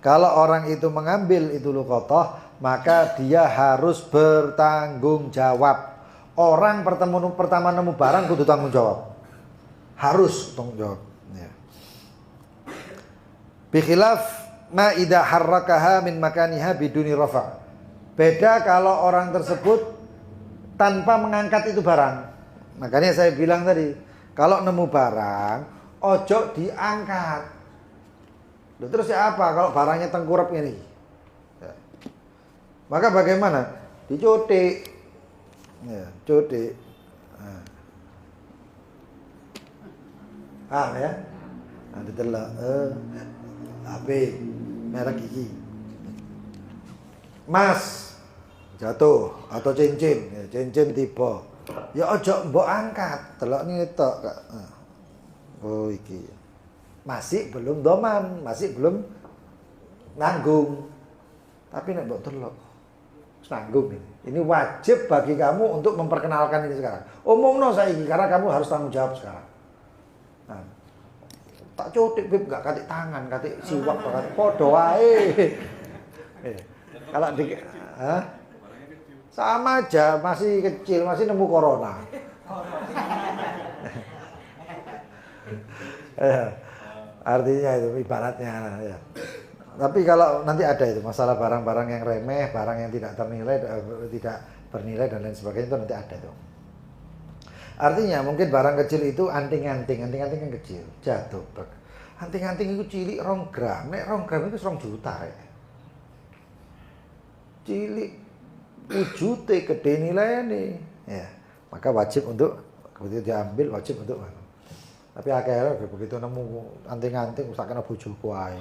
Kalau orang itu mengambil itu luqatah, maka dia harus bertanggung jawab. Orang pertama nemu barang kudu tanggung jawab. Harus tanggung jawab, ya. Bi khilaf ma idza harrakaha min makaniha biduni rafa'. Beda kalau orang tersebut tanpa mengangkat itu barang. Makanya saya bilang tadi, kalau nemu barang, ojo diangkat. Loh, terus ya apa kalau barangnya tengkurap ini? Ya. Maka bagaimana? Dicutik. Ya, cutik. Ya. Nah, ditelok. HP merek iki. Mas jatuh atau cincin, ya, cincin tiba. Ya ojo mbok angkat, delok tok. Oh iki. masih belum doman, masih belum nanggung. Tapi nek mbok delok nanggung ini. Ini wajib bagi kamu untuk memperkenalkan ini sekarang. Umumno saiki karena kamu harus tanggung jawab sekarang. Nah, tak cutik bib gak katik tangan, katik siwak banget. Padha wae. Kalau di sama aja, masih kecil, masih nemu corona. Artinya itu ibaratnya ya. Tapi kalau nanti ada itu masalah barang-barang yang remeh, barang yang tidak ternilai, tidak bernilai dan lain sebagainya itu nanti ada tuh. Artinya mungkin barang kecil itu anting-anting kan kecil, jatuh. Anting-anting itu cilik 2 gram, nek 2 gram itu 2 juta ya. Cilik wujute gede nilainya ya. Maka wajib untuk begitu diambil wajib untuk tapi akhirnya begitu nemu anting-anting usah kena bojoku ae.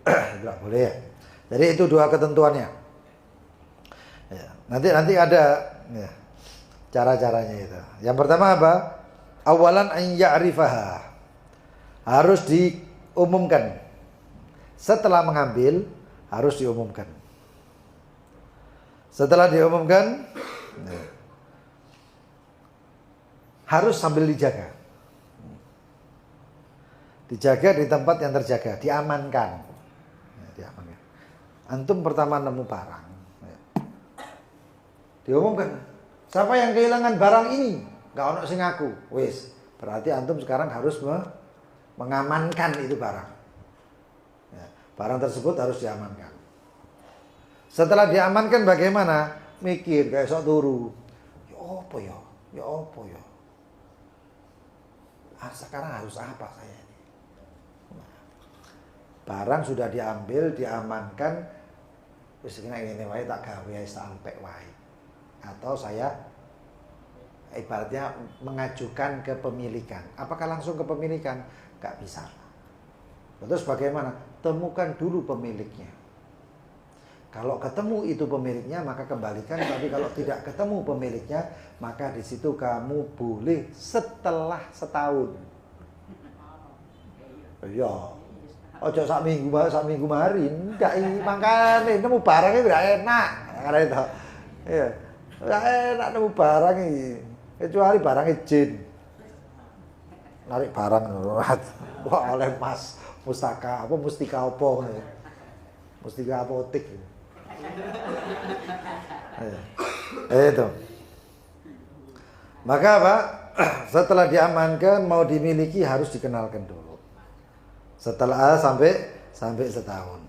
Tidak boleh ya. Jadi itu 2 ketentuannya. Ya, nanti ada ya, cara-caranya itu. Yang pertama apa? Awalan an ya'rifaha. Harus diumumkan. Setelah mengambil harus diumumkan. Setelah diumumkan ya, harus sambil dijaga. Dijaga di tempat yang terjaga, diamankan. Ya, diamankan. Antum pertama nemu barang. Ya. Diumumkan. Siapa yang kehilangan barang ini? Gak ono sing ngaku. Wis, berarti antum sekarang harus mengamankan itu barang. Ya, barang tersebut harus diamankan. Setelah diamankan bagaimana? Mikir kayak sok turu. Ya apa ya? Ya apa ya? Sekarang harus apa saya ini? Barang sudah diambil, diamankan. Wis ngene wae tak gawe sampai wae. Atau saya ibaratnya mengajukan kepemilikan. Apakah langsung kepemilikan? Gak bisa. Terus bagaimana? Temukan dulu pemiliknya. Kalau ketemu itu pemiliknya maka kembalikan. Tapi kalau tidak ketemu pemiliknya maka di situ kamu boleh setelah setahun. Ya, ojo sak minggu marin, enggak makane nemu barangnya enggak enak karena itu. Iya. Enggak enak nemu barang iki. Kecuali barang jin. Narik barang wah oleh Mas Mustika apa Mustika apotik. Itu. Maka apa? Setelah diamankan mau dimiliki harus dikenalkan dulu. Setelah sampai setahun.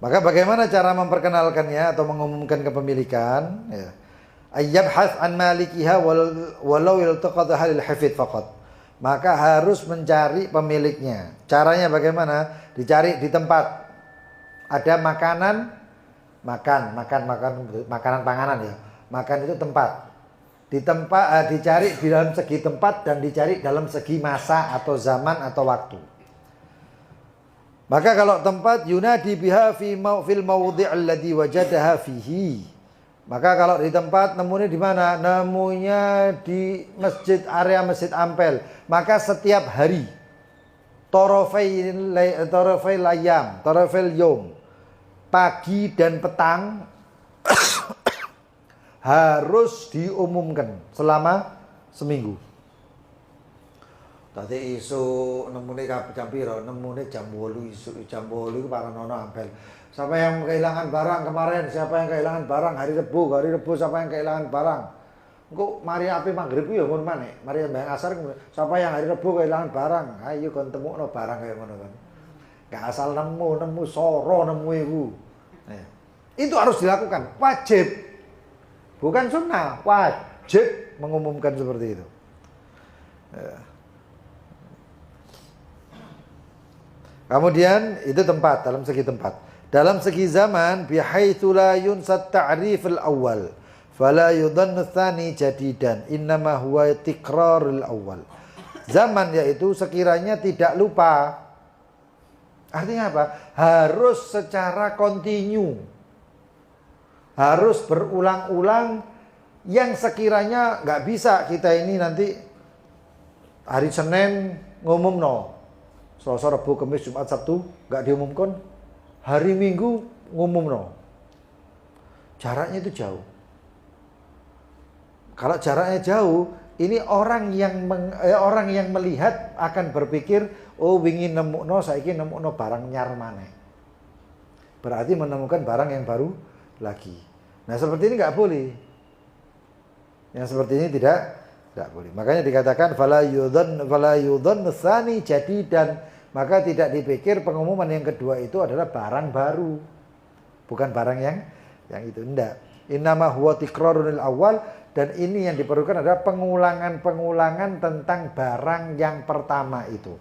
Maka bagaimana cara memperkenalkannya atau mengumumkan kepemilikan? Ya. Ayyabhath an malikiha walau iltaqataha lil hafid faqat. Maka harus mencari pemiliknya. Caranya bagaimana? Dicari di tempat ada makanan panganan ya. Makan itu tempat. Di tempat dicari di dalam segi tempat dan dicari dalam segi masa atau zaman atau waktu. Maka kalau tempat yunadi biha fil mawdhi' alladhi wajadaha fihi. Maka kalau di tempat nemunya di mana? Nemunya di area Masjid Ampel. Maka setiap hari torofai yom, pagi dan petang harus diumumkan selama seminggu. Tadi isu nemune jam piro? Nemune jam 8 isu jam 8 iku para nono Ampel. Siapa yang kehilangan barang kemarin? Siapa yang kehilangan barang hari Rebu siapa yang kehilangan barang? Engko mari ape magrib ya ngono maneh. Mari mbah asar siapa yang hari Rebu kehilangan barang? Ayo kon temukno barang kaya ngono kan. Gak asal nemu soro nemu iku. Nah, itu harus dilakukan, wajib. Bukan sunnah, wajib mengumumkan seperti itu. Ya. Kemudian itu tempat, dalam segi tempat. Dalam segi zaman bihaitsu la yunsat ta'rif al-awwal fala yudhannu tsani jadidan innama huwa tikrarul awwal. Zaman yaitu sekiranya tidak lupa. Artinya apa? Harus secara kontinu. Harus berulang-ulang yang sekiranya nggak bisa kita ini nanti hari Senin ngumumno. Selasa, Rabu, Kamis, Jumat, Sabtu enggak diumumkan. Hari Minggu ngumumno. Jaraknya itu jauh. Kalau jaraknya jauh, ini orang yang melihat akan berpikir, oh wingi nemukno saiki nemukno barang nyar maneh. Berarti menemukan barang yang baru lagi. Nah, seperti ini enggak boleh. Yang seperti ini tidak boleh. Makanya dikatakan fala yudhan tsani jadidan, maka tidak dipikir pengumuman yang kedua itu adalah barang baru. Bukan barang yang itu enggak. Innama huwa tikrarunil awal, dan ini yang diperlukan adalah pengulangan tentang barang yang pertama itu.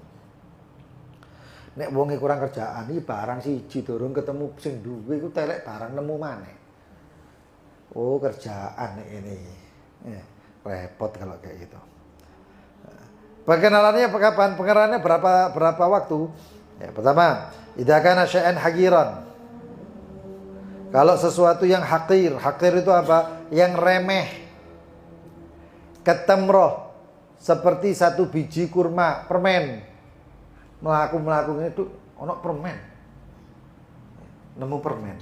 Nek wonge kurang kerjaan iki barang siji durung ketemu sing duwe iku telek barang nemu maneh. Oh, kerjaan nek ini. Repot kalau kayak gitu. Perkenalannya kapan? Pengenalannya berapa waktu? Ya, pertama, idza kana syai'an haqiran. Kalau sesuatu yang hakir itu apa? Yang remeh. Ketemroh, seperti satu biji kurma, permen. Melaku itu ono permen. Nemu permen.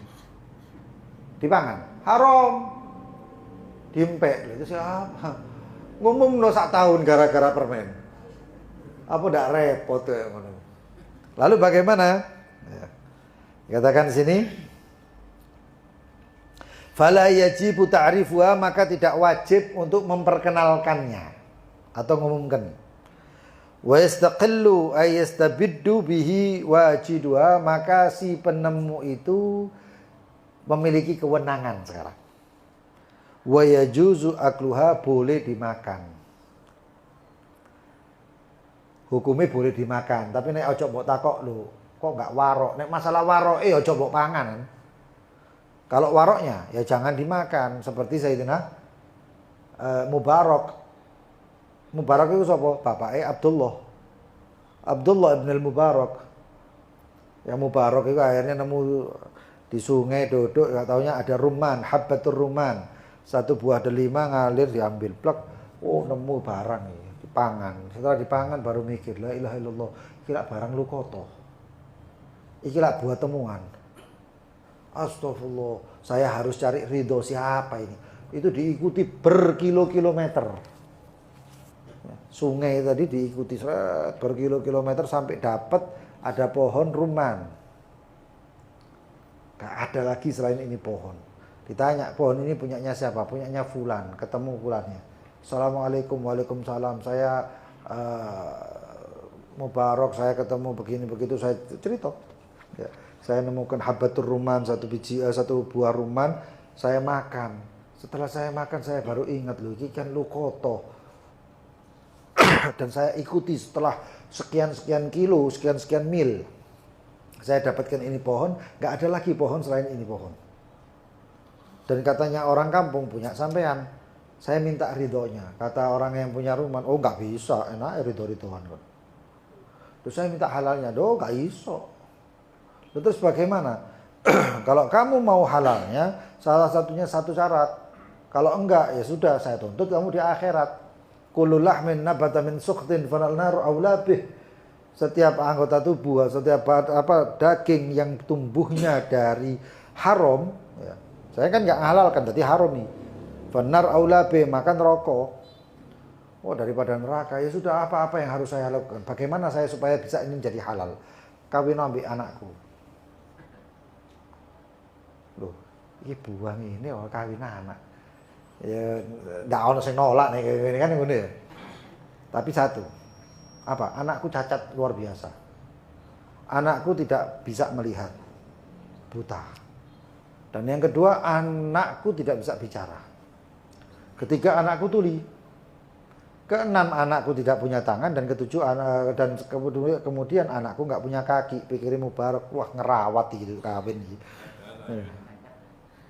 Dipangan, haram. Diempek, itu siapa? Ngomong no sak tahun gara-gara permen. Apa ndak repot ya ngono. Lalu bagaimana? Ya. Katakan di sini, fala yajibu ta'rifuha, maka tidak wajib untuk memperkenalkannya atau mengumumkan. Wa yastaqillu ay yastabiddu bihi wajiduha, maka si penemu itu memiliki kewenangan sekarang. Wa yajuzu akluha, boleh dimakan. Hukumnya boleh dimakan, tapi nek aja mbok takok lho, kok enggak warok. Nek masalah warok aja mbok pangan. Kalau waroknya ya jangan dimakan, seperti Sayyidina Mubarak. Mubarak itu sapa? Bapake Abdullah ibn al-Mubarak. Yang Mubarak itu akhirnya nemu di sungai duduk, enggak taunya ada rumman, habbatur rumman. Satu buah delima ngalir diambil plek, oh nemu barang ini, dipangan. Setelah dipangan baru mikir, la ilaha illallah, kira barang lu kotor. Iki lah buah temuan. Astagfirullah, saya harus cari ridho siapa ini. Itu diikuti berkilo-kilometer. Sungai tadi diikuti berkilo-kilometer sampai dapat ada pohon rumman. Gak ada lagi selain ini pohon. Ditanya, pohon ini punyanya siapa? Punyanya fulan. Ketemu fulannya. Assalamualaikum, waalaikumsalam. Saya Mubarak, saya ketemu begini begitu, saya cerita. Ya, saya nemukan habbatur rumman, satu buah rumman, saya makan. Setelah saya makan, saya baru ingat loh, ini kan lukoto. Dan saya ikuti setelah sekian kilo, sekian mil. Saya dapatkan ini pohon, nggak ada lagi pohon selain ini pohon. Dan katanya orang kampung punya sampean, saya minta ridhonya. Kata orang yang punya rumah, oh nggak bisa, enak ridho-ridhoan kan. Terus saya minta halalnya, nggak iso. Terus bagaimana? Kalau kamu mau halalnya, salah satunya satu syarat. Kalau enggak, ya sudah, saya tuntut kamu di akhirat. Kullu lahmin nabata min sukhtin fanal naru aula bih. Setiap anggota tubuh, setiap daging yang tumbuhnya dari haram, ya. Saya kan nggak halalkan, jadi haram nih. Benar aula be, makan rokok. Oh, daripada neraka, ya sudah, apa-apa yang harus saya lakukan. Bagaimana saya supaya bisa ini jadi halal? Kawin ambil anakku. Loh, ini buang ini orang kawin anak. Ya, nggak ono sing nolak nih, ini kan ngono ya. Tapi satu, apa? Anakku cacat luar biasa. Anakku tidak bisa melihat, buta. Dan yang kedua, anakku tidak bisa bicara. Ketiga, anakku tuli. Keenam, anakku tidak punya tangan. Dan ketujuh, dan kemudian anakku nggak punya kaki. Pikirin Mubarak, wah ngerawat gitu kawin gitu.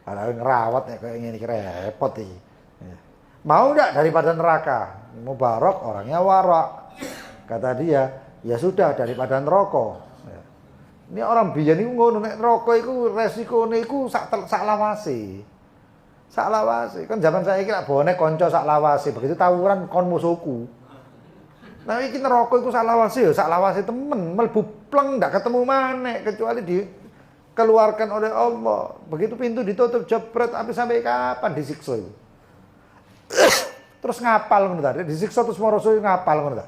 Ada ngerawat ya kayak gini, repot gitu. Mau nggak daripada neraka? Mubarak orangnya warak. Kata dia, ya sudah daripada neraka. Ini orang biyen niku ngono, nek neraka iku resikone iku sak lawase. Sak lawase. Kan zaman saiki lak bone kanca sak lawase, begitu tawuran kon musuhku. Nah iki neraka iku salawase ya salawase temen, mlebu pleng ndak ketemu maneh kecuali dikeluarkan oleh Allah. Begitu pintu ditutup jebret sampai kapan disiksa itu. Terus ngapal ngono ta, disiksa terus moro suwe ngapal ngono ta.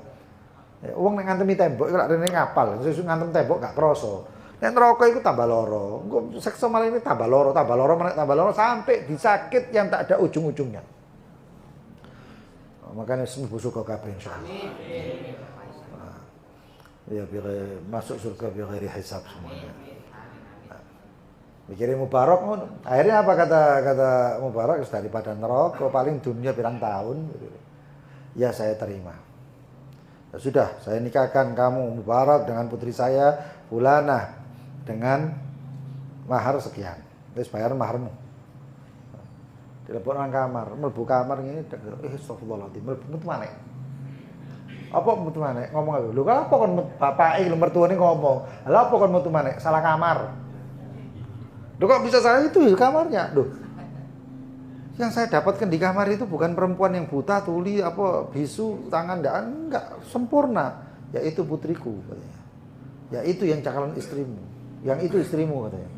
Ya, wong nek ngantemi tembok iku lak rene ngapal, sesuk ngantem tembok gak krasa. Nek neraka iku tambah loro. Engko siksa malah ini tambah loro sampai disakit yang tak ada ujung-ujungnya. Makanya sembuh suka kabeh insyaallah. Ya biar masuk surga biar hisab semuanya. Mikirnya Mubarak ngono. Akhirnya apa kata Mubarak daripada neraka paling dunia pirang tahun. Ya saya terima. Ya sudah, saya nikahkan kamu Mubarak dengan putri saya Fulanah dengan mahar sekian. Wis bayar maharmu. Dilebok nang kamar, mlebu kamar ngene, astagfirullahaladzim, mlebu maneh. Apa metu maneh? Ngomong aku. Lho apa kon bapake lho mertuane ngomong. Lha apa kon metu maneh? Salah kamar. Lho kok bisa salah itu kamarnya? Loh. Yang saya dapatkan di kamar itu bukan perempuan yang buta, tuli, apa bisu, tangan enggak sempurna, yaitu putriku katanya. Yaitu yang calon istrimu. Yang itu istrimu katanya.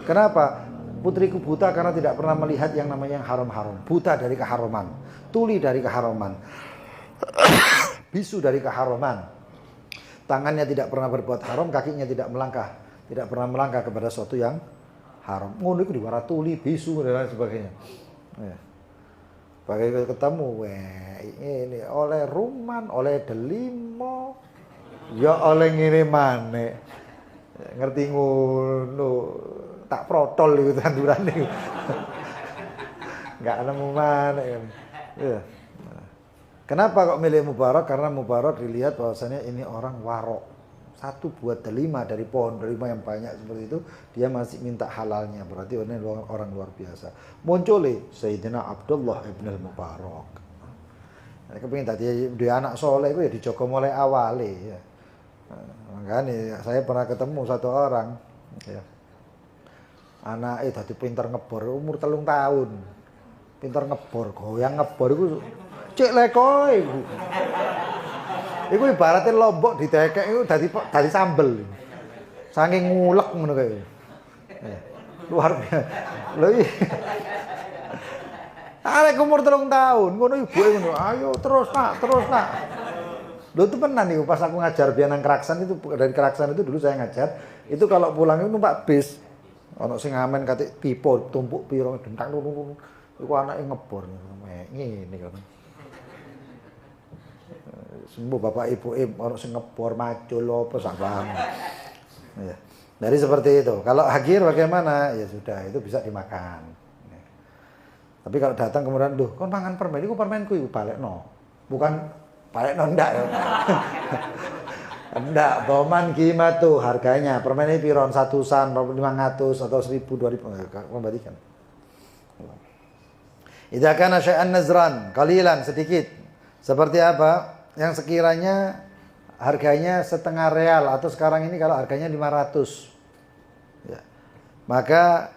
Kenapa? Putriku buta karena tidak pernah melihat yang namanya haram-haram. Buta dari keharaman, tuli dari keharaman, bisu dari keharaman. Tangannya tidak pernah berbuat haram, kakinya tidak pernah melangkah kepada sesuatu yang haram. Ngono iku diwara tuli, bisu dan lain sebagainya. Ya. Pakai ketemu, ini oleh ruman, oleh delimo, ya oleh ngene maneh. Ngerti ngono. Tak protol itu tanduran itu. Enggak nemu mana kan. Ya. Kenapa kok milih Mubarak? Karena Mubarak dilihat bahwasanya ini orang warok. Satu buat delima dari pohon delima yang banyak seperti itu, dia masih minta halalnya. Berarti ini orang luar biasa. Muncul Sayyidina Abdullah ibn al-Mubarak. Kepengin tadi dia anak soleh itu ya dijogo mulai awale ya. Makanya saya pernah ketemu satu orang ya. Anake dadi pinter ngebor umur 3 tahun. Pinter ngebor, goyang ngebor iku cek lekoe iku. Iku ibaratnya lombok ditekek iku dadi sambel. Saking ngulek ngono kae. Luar biasa. Lho iki. Arek umur 3 tahun, ngono ibuke ngono. Ayo terus nak. Lho temenan niku pas aku ngajar biyen nang Keraksan itu dari Keraksan itu dulu saya ngajar, itu kalau pulang itu numpak bis. Ana sing ngamen kate pipo tumpuk piro dentang nunu. Iku anake ngebor ngene kan. Sembuh bapak ibu ana sing ngebor macul apa sak paham. Ya. Dari seperti itu. Kalau hagir bagaimana? Ya sudah, itu bisa dimakan. Ya. Tapi kalau datang kemudian, "Duh, kon mangan permen iku permenku iku balekno." Bukan balekno ndak ya. Enggak, boman gimana tuh harganya? Permen ini piron 100-an, 500 atau 1000, 2000 kembalikan. Idza kana syai'an nazran, qalilan sedikit. Seperti apa? Yang sekiranya harganya setengah real atau sekarang ini kalau harganya 500. Ya. Maka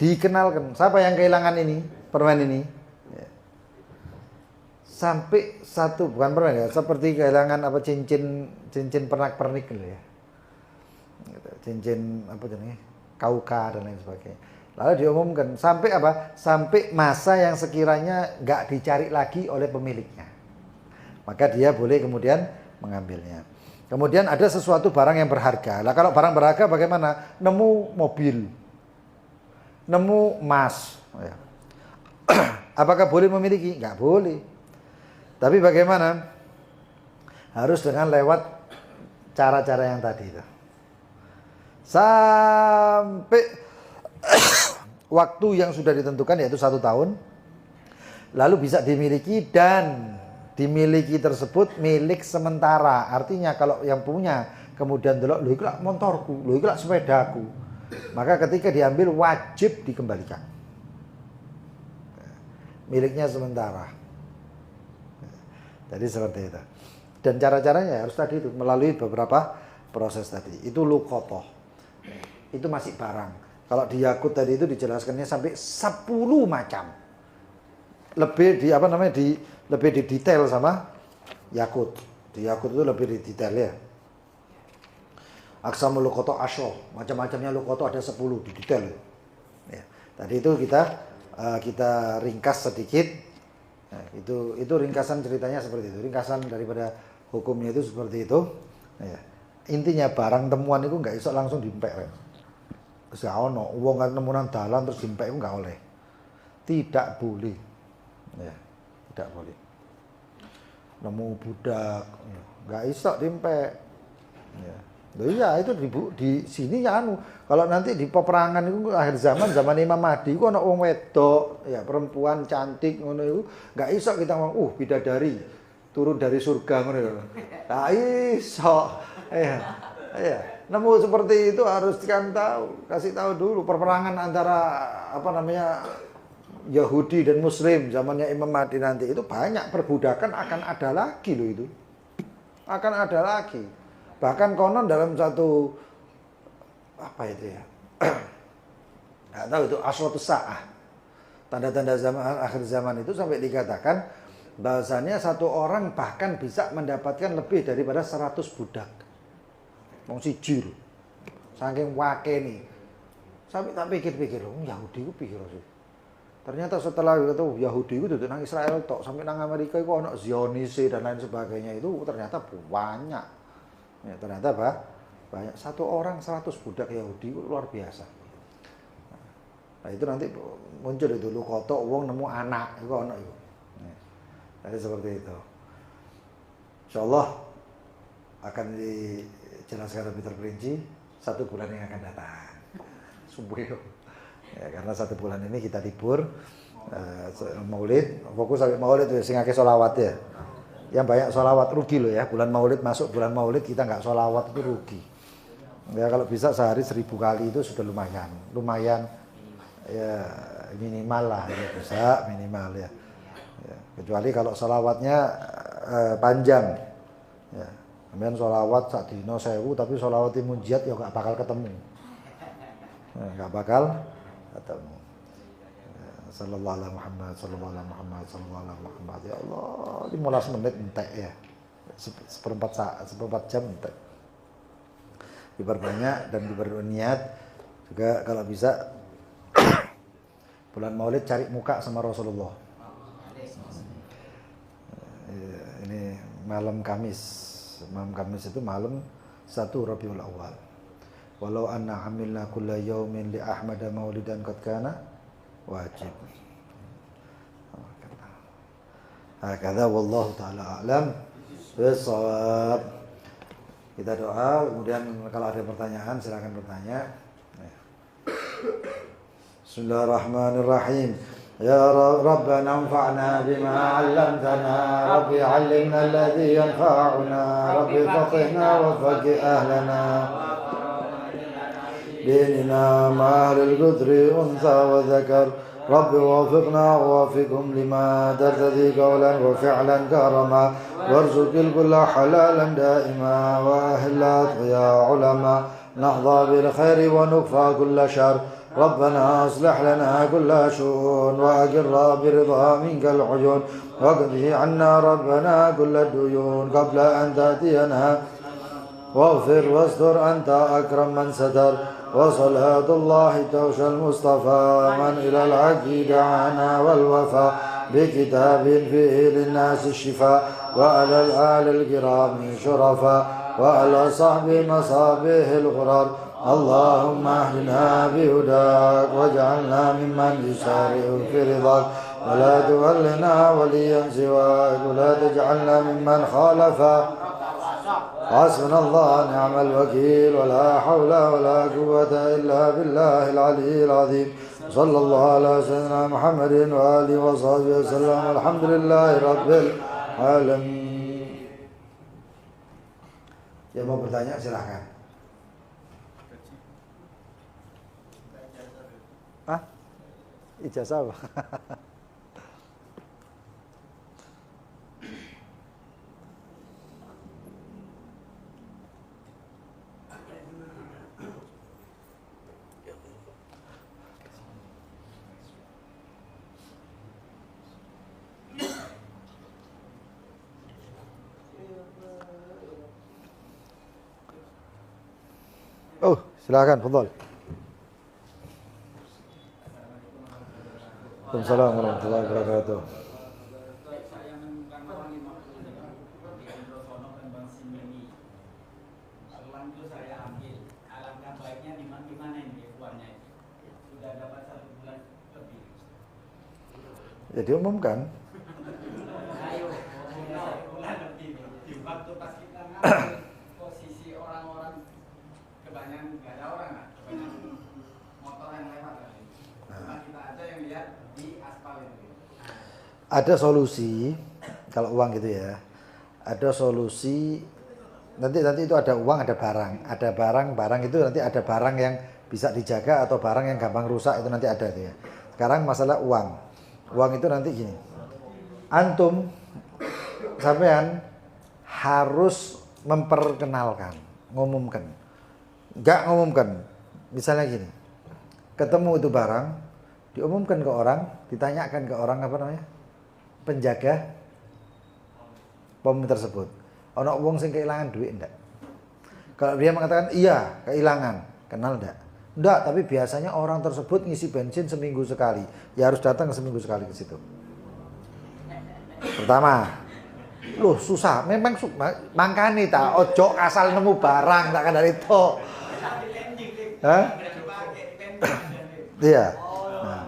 dikenalkan, siapa yang kehilangan ini? Permen ini. Sampai satu bukan permen ya, seperti kehilangan apa cincin pernak-pernik gitu ya. Cincin apa jenisnya? Kauka dan lain sebagainya. Lalu diumumkan sampai apa? Sampai masa yang sekiranya nggak dicari lagi oleh pemiliknya. Maka dia boleh kemudian mengambilnya. Kemudian ada sesuatu barang yang berharga. Nah, kalau barang berharga bagaimana? Nemu mobil. Nemu emas, ya. Apakah boleh memiliki? Nggak boleh. Tapi bagaimana? Harus dengan lewat cara-cara yang tadi itu. Sampai waktu yang sudah ditentukan yaitu 1 tahun. Lalu bisa dimiliki dan dimiliki tersebut milik sementara. Artinya kalau yang punya kemudian delok, lho iku lak motorku, lho iku lak sepedaku. Maka ketika diambil wajib dikembalikan. Miliknya sementara. Jadi seperti itu. Dan cara-caranya harus tadi itu melalui beberapa proses tadi. Itu luqathah. Itu masih barang. Kalau di Yakut tadi itu dijelaskannya sampai 10 macam. Lebih di lebih di detail sama Yakut. Di Yakut itu lebih detail ya. Aqsamul luqata asyra, macam-macamnya luqata ada 10 di detail. Ya. Tadi itu kita ringkas sedikit. Nah, itu ringkasan ceritanya seperti itu. Ringkasan daripada hukumnya itu seperti itu. Ya. Intinya barang temuan itu nggak iso langsung diempek. Terus gak ono wong kan nemunan dalan terus diempek itu nggak oleh. Tidak boleh. Ya, tidak boleh. Nemu budak, nggak iso diempek. Ya. Loh iya itu di sini ya kalau nanti di peperangan itu akhir zaman Imam Mahdi itu ana wong wedok ya perempuan cantik ngono itu enggak iso kita ngomong bidadari turun dari surga ngono lho. Lah iso. Iya. Nemu seperti itu harus kan kasih tahu dulu perperangan antara Yahudi dan Muslim zamannya Imam Mahdi nanti itu banyak perbudakan akan ada lagi loh itu. Akan ada lagi. Bahkan konon dalam satu nggak tahu itu asratus saah, tanda-tanda akhir zaman itu sampai dikatakan bahasanya satu orang bahkan bisa mendapatkan lebih daripada 100 budak. Wong siji lho. Saking wake nih. Sampai tak pikir-pikir, Yahudi ku pikir sih. Ternyata setelah itu Yahudi itu duduk nang Israel tok, sampai nang Amerika itu ono Zionis dan lain sebagainya itu ternyata banyak. Ya, ternyata banyak. Satu orang 100 budak Yahudi itu luar biasa. Nah itu nanti muncul itu luqata wong nemu anak itu ono itu. Jadi seperti itu. Insyaallah akan dijelaskan lebih terperinci 1 bulan yang akan datang. Subuh. Ya, karena 1 bulan ini kita libur Maulid, fokus sampai Maulid sing akeh selawat ya. Yang banyak sholawat rugi loh ya, bulan maulid masuk bulan maulid kita nggak sholawat itu rugi. Ya kalau bisa sehari 1000 kali itu sudah lumayan ya minimal lah ya bisa minimal ya. Kecuali kalau sholawatnya panjang ya, kemudian sholawat sak dino 1000 tapi sholawat munjiat ya nggak bakal ketemu, nggak bakal ketemu. Sallallahu alaihi Muhammad, sallallahu alaihi Muhammad, sallallahu alaihi Muhammad. Ya Allah, 15 menit entek ya. Seperempat jam entek. Diperbanyak dan diberniat juga kalau bisa bulan Maulid cari muka sama Rasulullah. Ini malam Kamis. Malam Kamis itu malam 1 Rabiul Awal. Walau anna amilna kulla yaumin li Ahmad maulidan qad kana wajib. Hakadha wallahu taala a'lam bissawab. Kita doa, kemudian kalau ada pertanyaan silakan bertanya. Bismillahirrahmanirrahim. Ya Rabbana anfa'na bima 'allamtana, Rabbi 'allimna alladhi yanfa'una, Rabbi faqihna wa faqih ahlana. ديننا مع أهل القدر أنثى وذكر رب وافقنا ووافقهم لما ترتدي قولا وفعلا كرما وارزق الكل حلالا دائما وأهلا يا علماء نحظى بالخير ونكفى كل شر ربنا اصلح لنا كل شؤون وأقر برضا منك العيون واقضه عنا ربنا كل الديون قبل أن تأتينا واغفر واستر أنت أكرم من ستر وصلاة الله توشى المصطفى من إلى الحق دعانا والوفاء بكتاب فيه للناس الشفاء وعلى الآل الكرام شرفاء وعلى صحب مصابيح الغرار اللهم اهدنا بهداك واجعلنا ممن يسارع في رضاك ولا تولنا وليا سواك ولا تجعلنا ممن خالفك حسبنا الله نعم الوكيل ولا حول ولا قوة إلا بالله العلي العظيم صلى الله على سيدنا محمد وآله وصحبه وسلم الحمد لله رب العالمين. Yang mau bertanya silakan. Ijazah apa? Oh, silakan, fadhal. Waalaikumsalam warahmatullahi wabarakatuh. Ya diumumkan. Posisi orang-orang kebanyakan nggak ada orang lah, kebanyakan motor yang lewat lagi. Cuma kita aja yang lihat di aspal itu. Ada solusi kalau uang gitu ya. Ada solusi nanti itu ada uang, ada barang itu nanti ada barang yang bisa dijaga atau barang yang gampang rusak itu nanti ada itu ya. Sekarang masalah uang itu nanti gini, antum sampean harus memperkenalkan, ngumumkan, nggak ngumumkan, misalnya gini, ketemu itu barang, diumumkan ke orang, ditanyakan ke orang apa namanya, penjaga pom tersebut, ono wong sing kehilangan duit enggak? Kalau dia mengatakan iya kehilangan, kenal enggak? Enggak, tapi biasanya orang tersebut ngisi bensin seminggu sekali. Ya harus datang seminggu sekali ke situ. Pertama, loh susah, memang mangkane ta ojo asal nemu barang tak kan dari itu. Hah? Iya. Nah.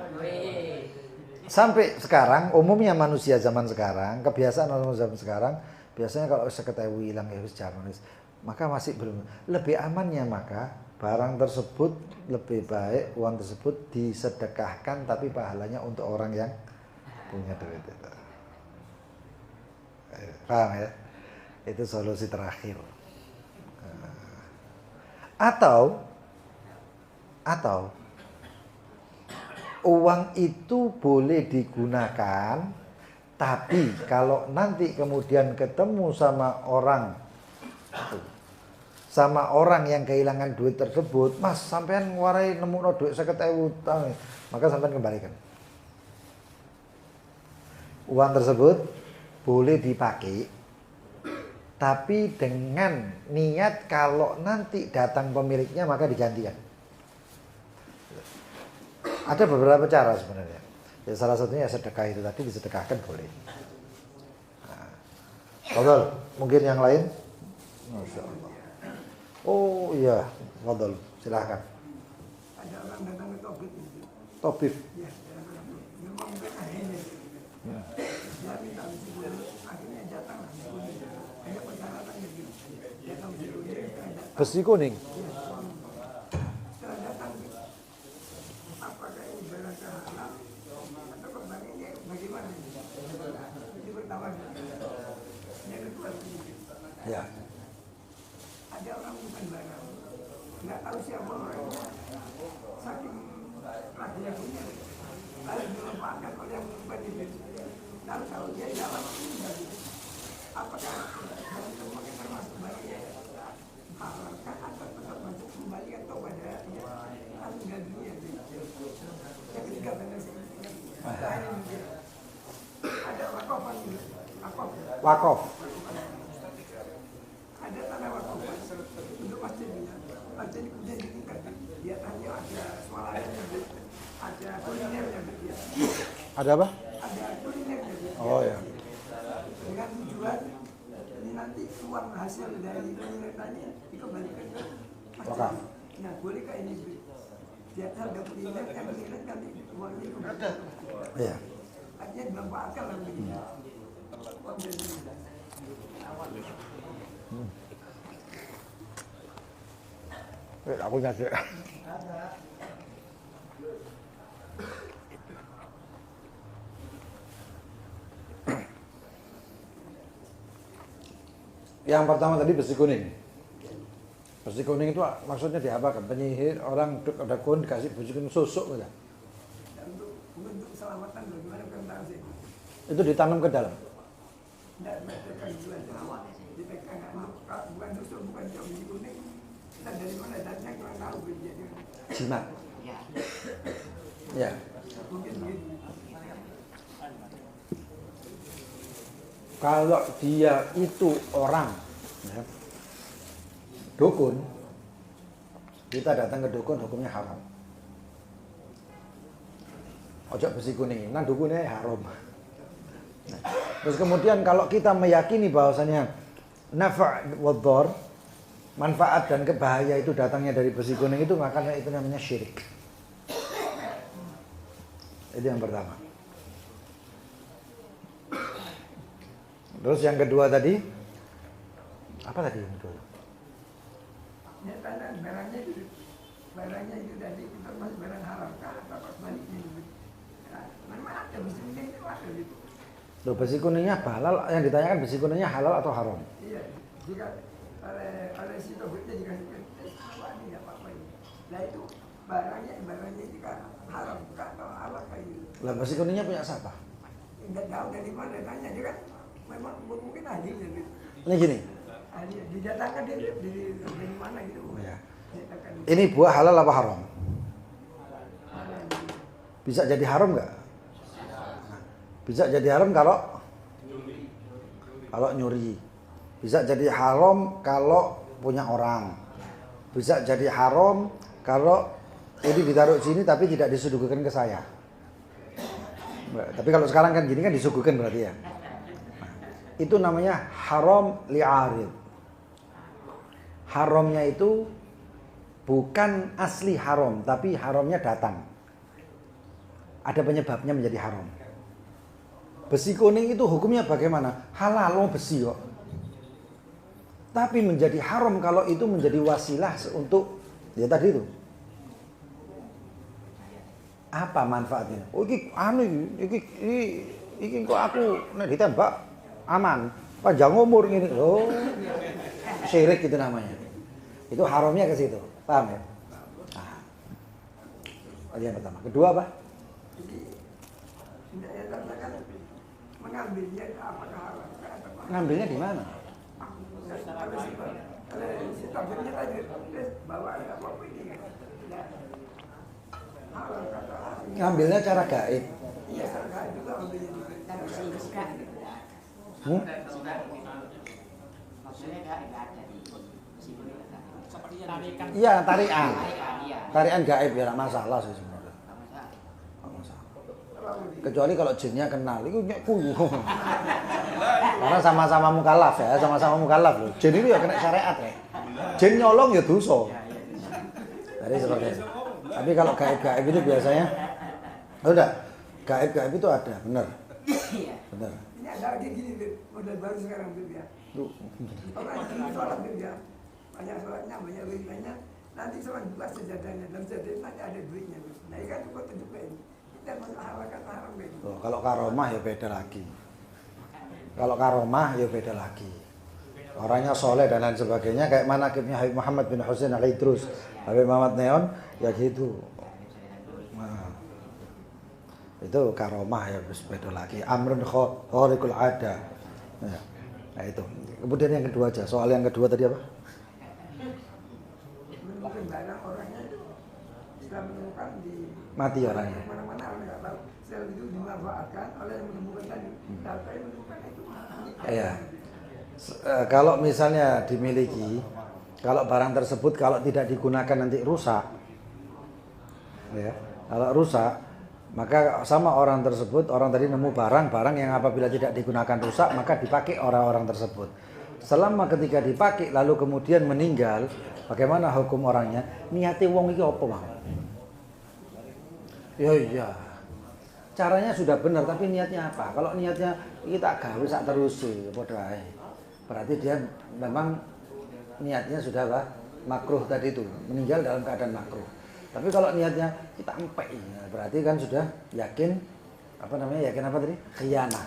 Sampai sekarang umumnya manusia zaman sekarang, kebiasaan manusia zaman sekarang, biasanya kalau seketahui hilang ya wis jangan, maka masih belum lebih amannya maka barang tersebut lebih baik uang tersebut disedekahkan tapi pahalanya untuk orang yang punya duit itu. Paham ya? Itu solusi terakhir. Atau uang itu boleh digunakan tapi kalau nanti kemudian ketemu sama orang yang kehilangan duit tersebut, Mas, sampean nguarai nemu duit 50.000, maka sampean kembalikan. Uang tersebut boleh dipakai, tapi dengan niat kalau nanti datang pemiliknya maka digantikan. Ada beberapa cara sebenarnya. Ya salah satunya sedekah itu tadi, disedekahkan boleh. Betul. Mungkin yang lain? Masya Allah. Oh iya, fadhal, silakan. Ada orang datang ke Topik. Ya, memang akhirnya. Ya. Dia minta akhirnya datang. Ada persyaratan gitu. Datang dulu Besi kuning. Setelah datang, apakah ini berasa halal atau kembalinya bagaimana? Itu pertama. Yang kedua, Ya. ada orang bukan barang, nggak tahu siapa orangnya, saking rahasia punya, lalu dilupakan oleh yang bukan itu. Lalu kalau dia dalam apakah dari semuanya termasuk bagian halalkan atau tetap masuk kembali atau pada ya harus gantinya. Yang ketiga benar sih. Ada wakofan ini, Wakaf. ada tanah wakaf untuk masjid kemudian ditingkatkan. Dia tanya ada swalayannya, ada kulinernya, Ada apa? ada kulinernya. Oh ya. Dengan tujuan ini nanti uang hasil dari kuliner tadi dikembalikan ke Wakaf. masjid. Nah, bolehkah ini dia ada kuliner yang kuliner kami uangnya dikembalikan. Iya. Artinya dimanfaatkan lah begini. Uang dari Aku ngasih. Yang pertama tadi besi kuning. Besi kuning itu maksudnya diapakan? Penyihir orang ada kun dikasih besi kuning susuk gitu. untuk keselamatan bagaimana tentang sih? Itu ditanam ke dalam. Tidak mereka jual awal. Dipegang bukan susu, bukan jauh biji kuning. Dan dari mana datangnya kurang tahu begitu. Jimat. Ya. Mungkin begitu. Kalau dia itu orang ya, dukun, Kita datang ke dukun, hukumnya haram. Ojo besi kuning, nang dukunnya haram. Nah, terus kemudian kalau kita meyakini bahwasanya nafa' wa dhar, manfaat dan kebahaya itu datangnya dari besi kuning itu, maka itu namanya syirik. Itu yang pertama. Terus yang kedua tadi, apa tadi yang kedua? Ya, tanda barangnya itu tadi kita masih barang haram kah atau sebaliknya gitu. Nah, memang ada besi kuning itu ada gitu. Loh, besi kuningnya halal, yang ditanyakan besi kuningnya halal atau haram? Iya, jika oleh si tobitnya dikasih tes, wah ini nggak apa-apa ini. Nah itu barangnya jika haram kah atau halal kayak gitu. Lah besi kuningnya punya siapa? Nggak tahu dari mana tanya dia kan, memang mungkin ahli gitu. Ini gini. Ahli didatangkan dari mana gitu. Ya. Didatangkan. Ini buah halal apa haram? Halal. Bisa jadi haram nggak? Bisa jadi haram kalau nyuri. Bisa jadi haram kalau punya orang. Bisa jadi haram kalau ini ditaruh sini tapi tidak disuguhkan ke saya. Tapi kalau sekarang kan gini kan disuguhkan berarti ya. Nah, itu namanya haram li'arid. Haramnya itu bukan asli haram, tapi haramnya datang. Ada penyebabnya menjadi haram. Besi kuning itu hukumnya bagaimana? Halal, besi kok. Tapi menjadi haram kalau itu menjadi wasilah untuk ya tadi itu. Apa manfaatnya? Oh iki kok aku nek ditembak aman, panjang umur gini. Oh. Syirik itu namanya. Itu haramnya ke situ. Paham ya? Nah. Yang pertama. Kedua apa? Mengambilnya apakah haram atau Ngambilnya di mana? si tabirnya tadi bawa ada apa ini kan halal kata Ngambilnya cara gaib. iya harga juga ambilnya Iya, tarian. Tarian gaib ya, masalah sih sebenarnya. Kecuali kalau jinnya kenal, itu nyek kuyu. Karena sama-sama mukallaf ya, sama-sama mukallaf loh. Jin itu ya kena syariat ya. Jin nyolong ya dosa. Jadi seperti itu. Tapi kalau gaib-gaib itu biasanya, udah, gaib-gaib itu ada, benar. Benar. ini ada lagi gini model baru sekarang tuh ya orang yang sholat tuh ya banyak sholatnya banyak wiridnya nanti sholat buka sejadahnya dan sejadahnya nanti ada duitnya nah ini kan juga tunjukin kita menghalalkan haram gitu. Loh, kalau karomah ya beda lagi. Kalau karomah ya beda lagi. Orangnya soleh dan lain sebagainya kayak manaqibnya Habib Muhammad bin Husain Al-Idrus, Habib Muhammad Neon ya gitu. Nah, itu karomah ya beda lagi. Amrun khariqul ada. Ya. Nah itu. Kemudian yang kedua aja. Soal yang kedua tadi apa? Mungkin banyak orangnya itu setelah menemukan di Mati orangnya. mana-mana orang nggak tahu sel itu dimanfaatkan oleh yang menemukan tadi data yang menemukan itu Iya. Kalau misalnya dimiliki, kalau barang tersebut kalau tidak digunakan nanti rusak, ya. Kalau rusak, maka sama orang tersebut, orang tadi nemu barang yang apabila tidak digunakan rusak, maka dipakai orang-orang tersebut. Selama ketika dipakai lalu kemudian meninggal, bagaimana hukum orangnya? Niati wong iki apa mau? Ya iya. Caranya sudah benar, tapi niatnya apa? Kalau niatnya kita gawe sak terus padha ae. Berarti dia memang niatnya sudah apa? Makruh tadi itu, meninggal dalam keadaan makruh. Tapi kalau niatnya kita empek, berarti kan sudah yakin apa namanya? Yakin apa tadi? Khianah.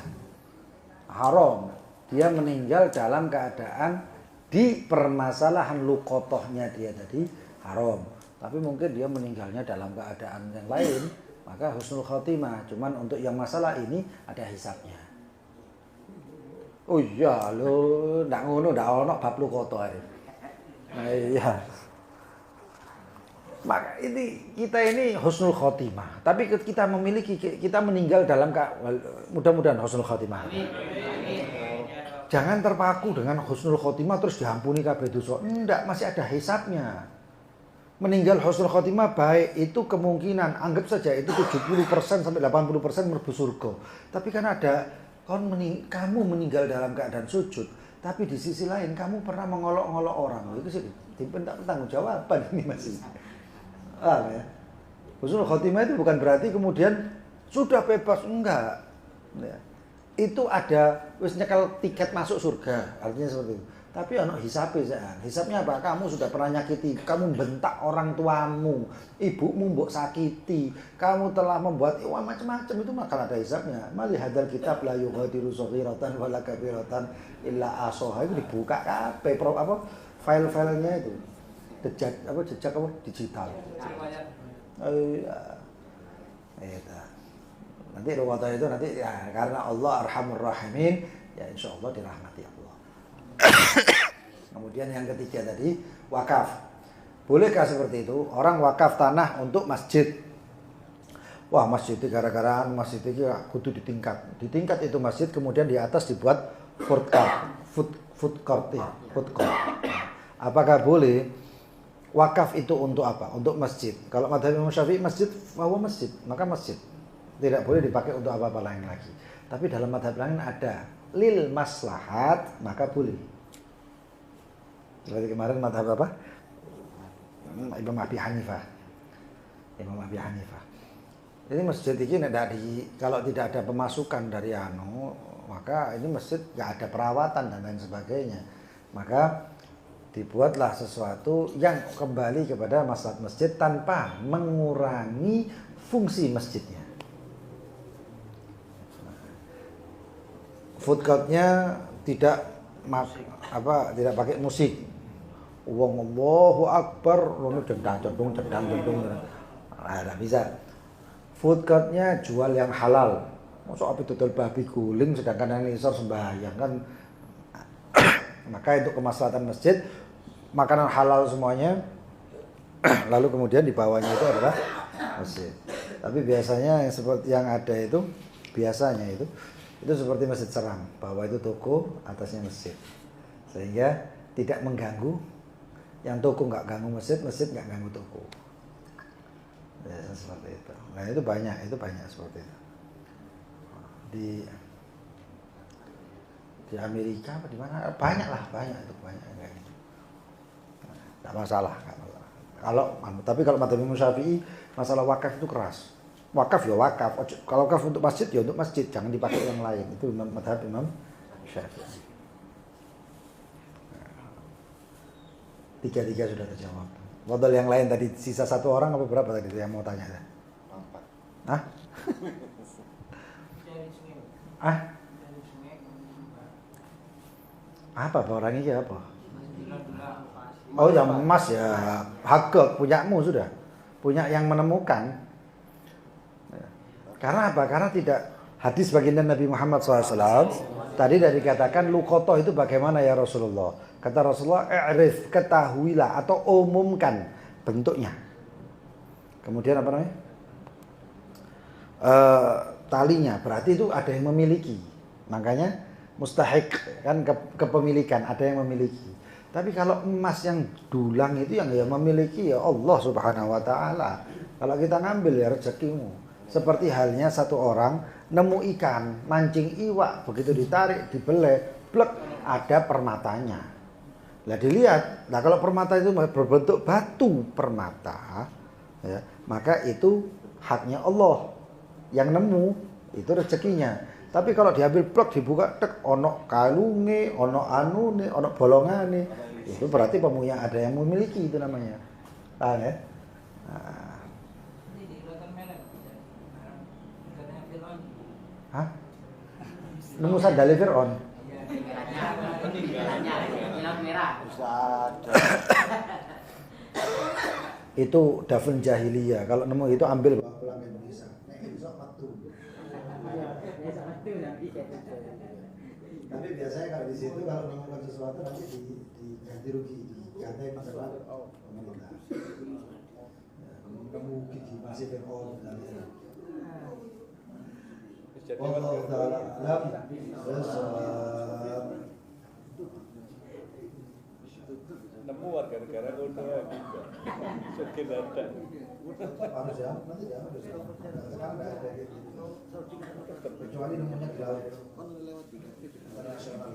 Haram. Dia meninggal dalam keadaan di permasalahan luqotohnya dia tadi haram. Tapi mungkin dia meninggalnya dalam keadaan yang lain, maka husnul khotimah. Cuman untuk yang masalah ini ada hisabnya. Oh iya lho, ndak ngono ndak ono bab luqoto ae. Nah iya. Maka ini kita ini husnul khotimah. Tapi kita memiliki, kita meninggal dalam mudah-mudahan husnul khotimah. Jangan terpaku dengan husnul khotimah terus diampuni kabeh dosa. Enggak, masih ada hisabnya. meninggal husnul khotimah baik, itu kemungkinan anggap saja itu 70% sampai 80% mlebu surga. Tapi kan ada kamu meninggal dalam keadaan sujud, tapi di sisi lain kamu pernah mengolok-olok orang. Itu sih diminta pertanggungjawaban ini masih. Ya. Husnul khotimah itu bukan berarti kemudian sudah bebas, enggak. Ya. Itu ada wis nyekel tiket masuk surga, artinya seperti itu. Tapi ono hisabnya, hisabnya apa? Kamu sudah pernah nyakiti, kamu bentak orang tuamu, ibumu mbok sakiti, kamu telah membuat macam-macam, itu maka ada hisabnya. Mali hadal kitab la yughadiru shaghiratan wala kabiratan illa ahsaha, itu dibuka kabeh file-filenya itu. Jejak digital. Nanti ruwata itu nanti ya, karena Allah Arhamur Rahimin, ya insyaallah dirahmati Allah. Kemudian yang ketiga tadi wakaf. Bolehkah seperti itu? Orang wakaf tanah untuk masjid. Wah, masjid itu gara-gara masjid itu kudu ditingkat. Ditingkat itu masjid, kemudian di atas dibuat food court. Apakah boleh? Wakaf itu untuk apa? Untuk masjid. Kalau madzhab Imam Syafi'i masjid, bahwa masjid, maka masjid tidak boleh dipakai untuk apa-apa lain lagi. Tapi dalam madzhab lain ada lil maslahat, maka boleh. Seperti kemarin madzhab apa? Imam Abi Hanifah. Jadi masjid ini kalau tidak ada pemasukan dari maka ini masjid nggak ada perawatan dan lain sebagainya. Maka dibuatlah sesuatu yang kembali kepada maslahat masjid tanpa mengurangi fungsi masjidnya. Food court-nya tidak pakai musik. Allahu Akbar, cedang. Tidak bisa. Food court-nya jual yang halal. Masa apa dodol babi guling sedangkan yang ngisor sembahyang kan. Maka itu kemaslahatan masjid, makanan halal semuanya. Lalu kemudian di bawahnya itu adalah masjid. Tapi biasanya yang seperti yang ada itu itu seperti masjid Seram, bawah itu toko, atasnya masjid, sehingga tidak mengganggu. Yang toko nggak ganggu masjid, masjid nggak ganggu toko. Biasa seperti itu. Nah itu banyak seperti itu. Di Amerika apa di mana? Banyak itu banyak kayak gitu. Nggak masalah. Tapi kalau madzhab Imam Syafi'i masalah wakaf itu keras. Wakaf ya wakaf. Kalau wakaf untuk masjid ya untuk masjid, jangan dipakai yang lain. Itu madzhab Imam Syafi'i. Tiga sudah terjawab. Modal yang lain tadi sisa satu orang apa berapa tadi yang mau tanya? 4. Apa orangnya apa? Oh yang emas ya, hak punyamu sudah. Punya yang menemukan. Karena apa? Karena tidak hadis baginda Nabi Muhammad SAW tadi dari dikatakan luqata itu bagaimana ya Rasulullah? Kata Rasulullah, i'rif, ketahuilah atau umumkan bentuknya. Kemudian apa namanya? Talinya, berarti itu ada yang memiliki. Makanya mustahik kan kepemilikan, ada yang memiliki. Tapi kalau emas yang dulang itu yang memiliki ya Allah Subhanahu wa taala. Kalau kita ngambil ya rezekimu. Seperti halnya satu orang nemu ikan, mancing iwak, begitu ditarik, dibelek, blek, ada permatanya. Nah dilihat, kalau permata itu berbentuk batu permata, ya, maka itu haknya Allah. Yang nemu itu rezekinya. Tapi kalau diambil blok dibuka, tek, ono kalunge, ono anune, ono bolongane, itu berarti pemunya ada yang memiliki itu namanya. Paham ya? Nah. Hah? Nemu sandal Fir'aun? Itu dafn jahiliyah. Kalau nemu itu ambil pulang ke Indonesia. Tapi biasanya kalau di situ kalau menemukan sesuatu nanti diganti rugi, diganti masalah pemerintah. Kamu gigi masih Fir'aun misalnya. Allah Ta'ala nemu warga negara Kondo juga. Sugih dadak. Harus ya, nanti ya harus. Sekarang nggak ada gitu. Kecuali nemunya di laut internasional.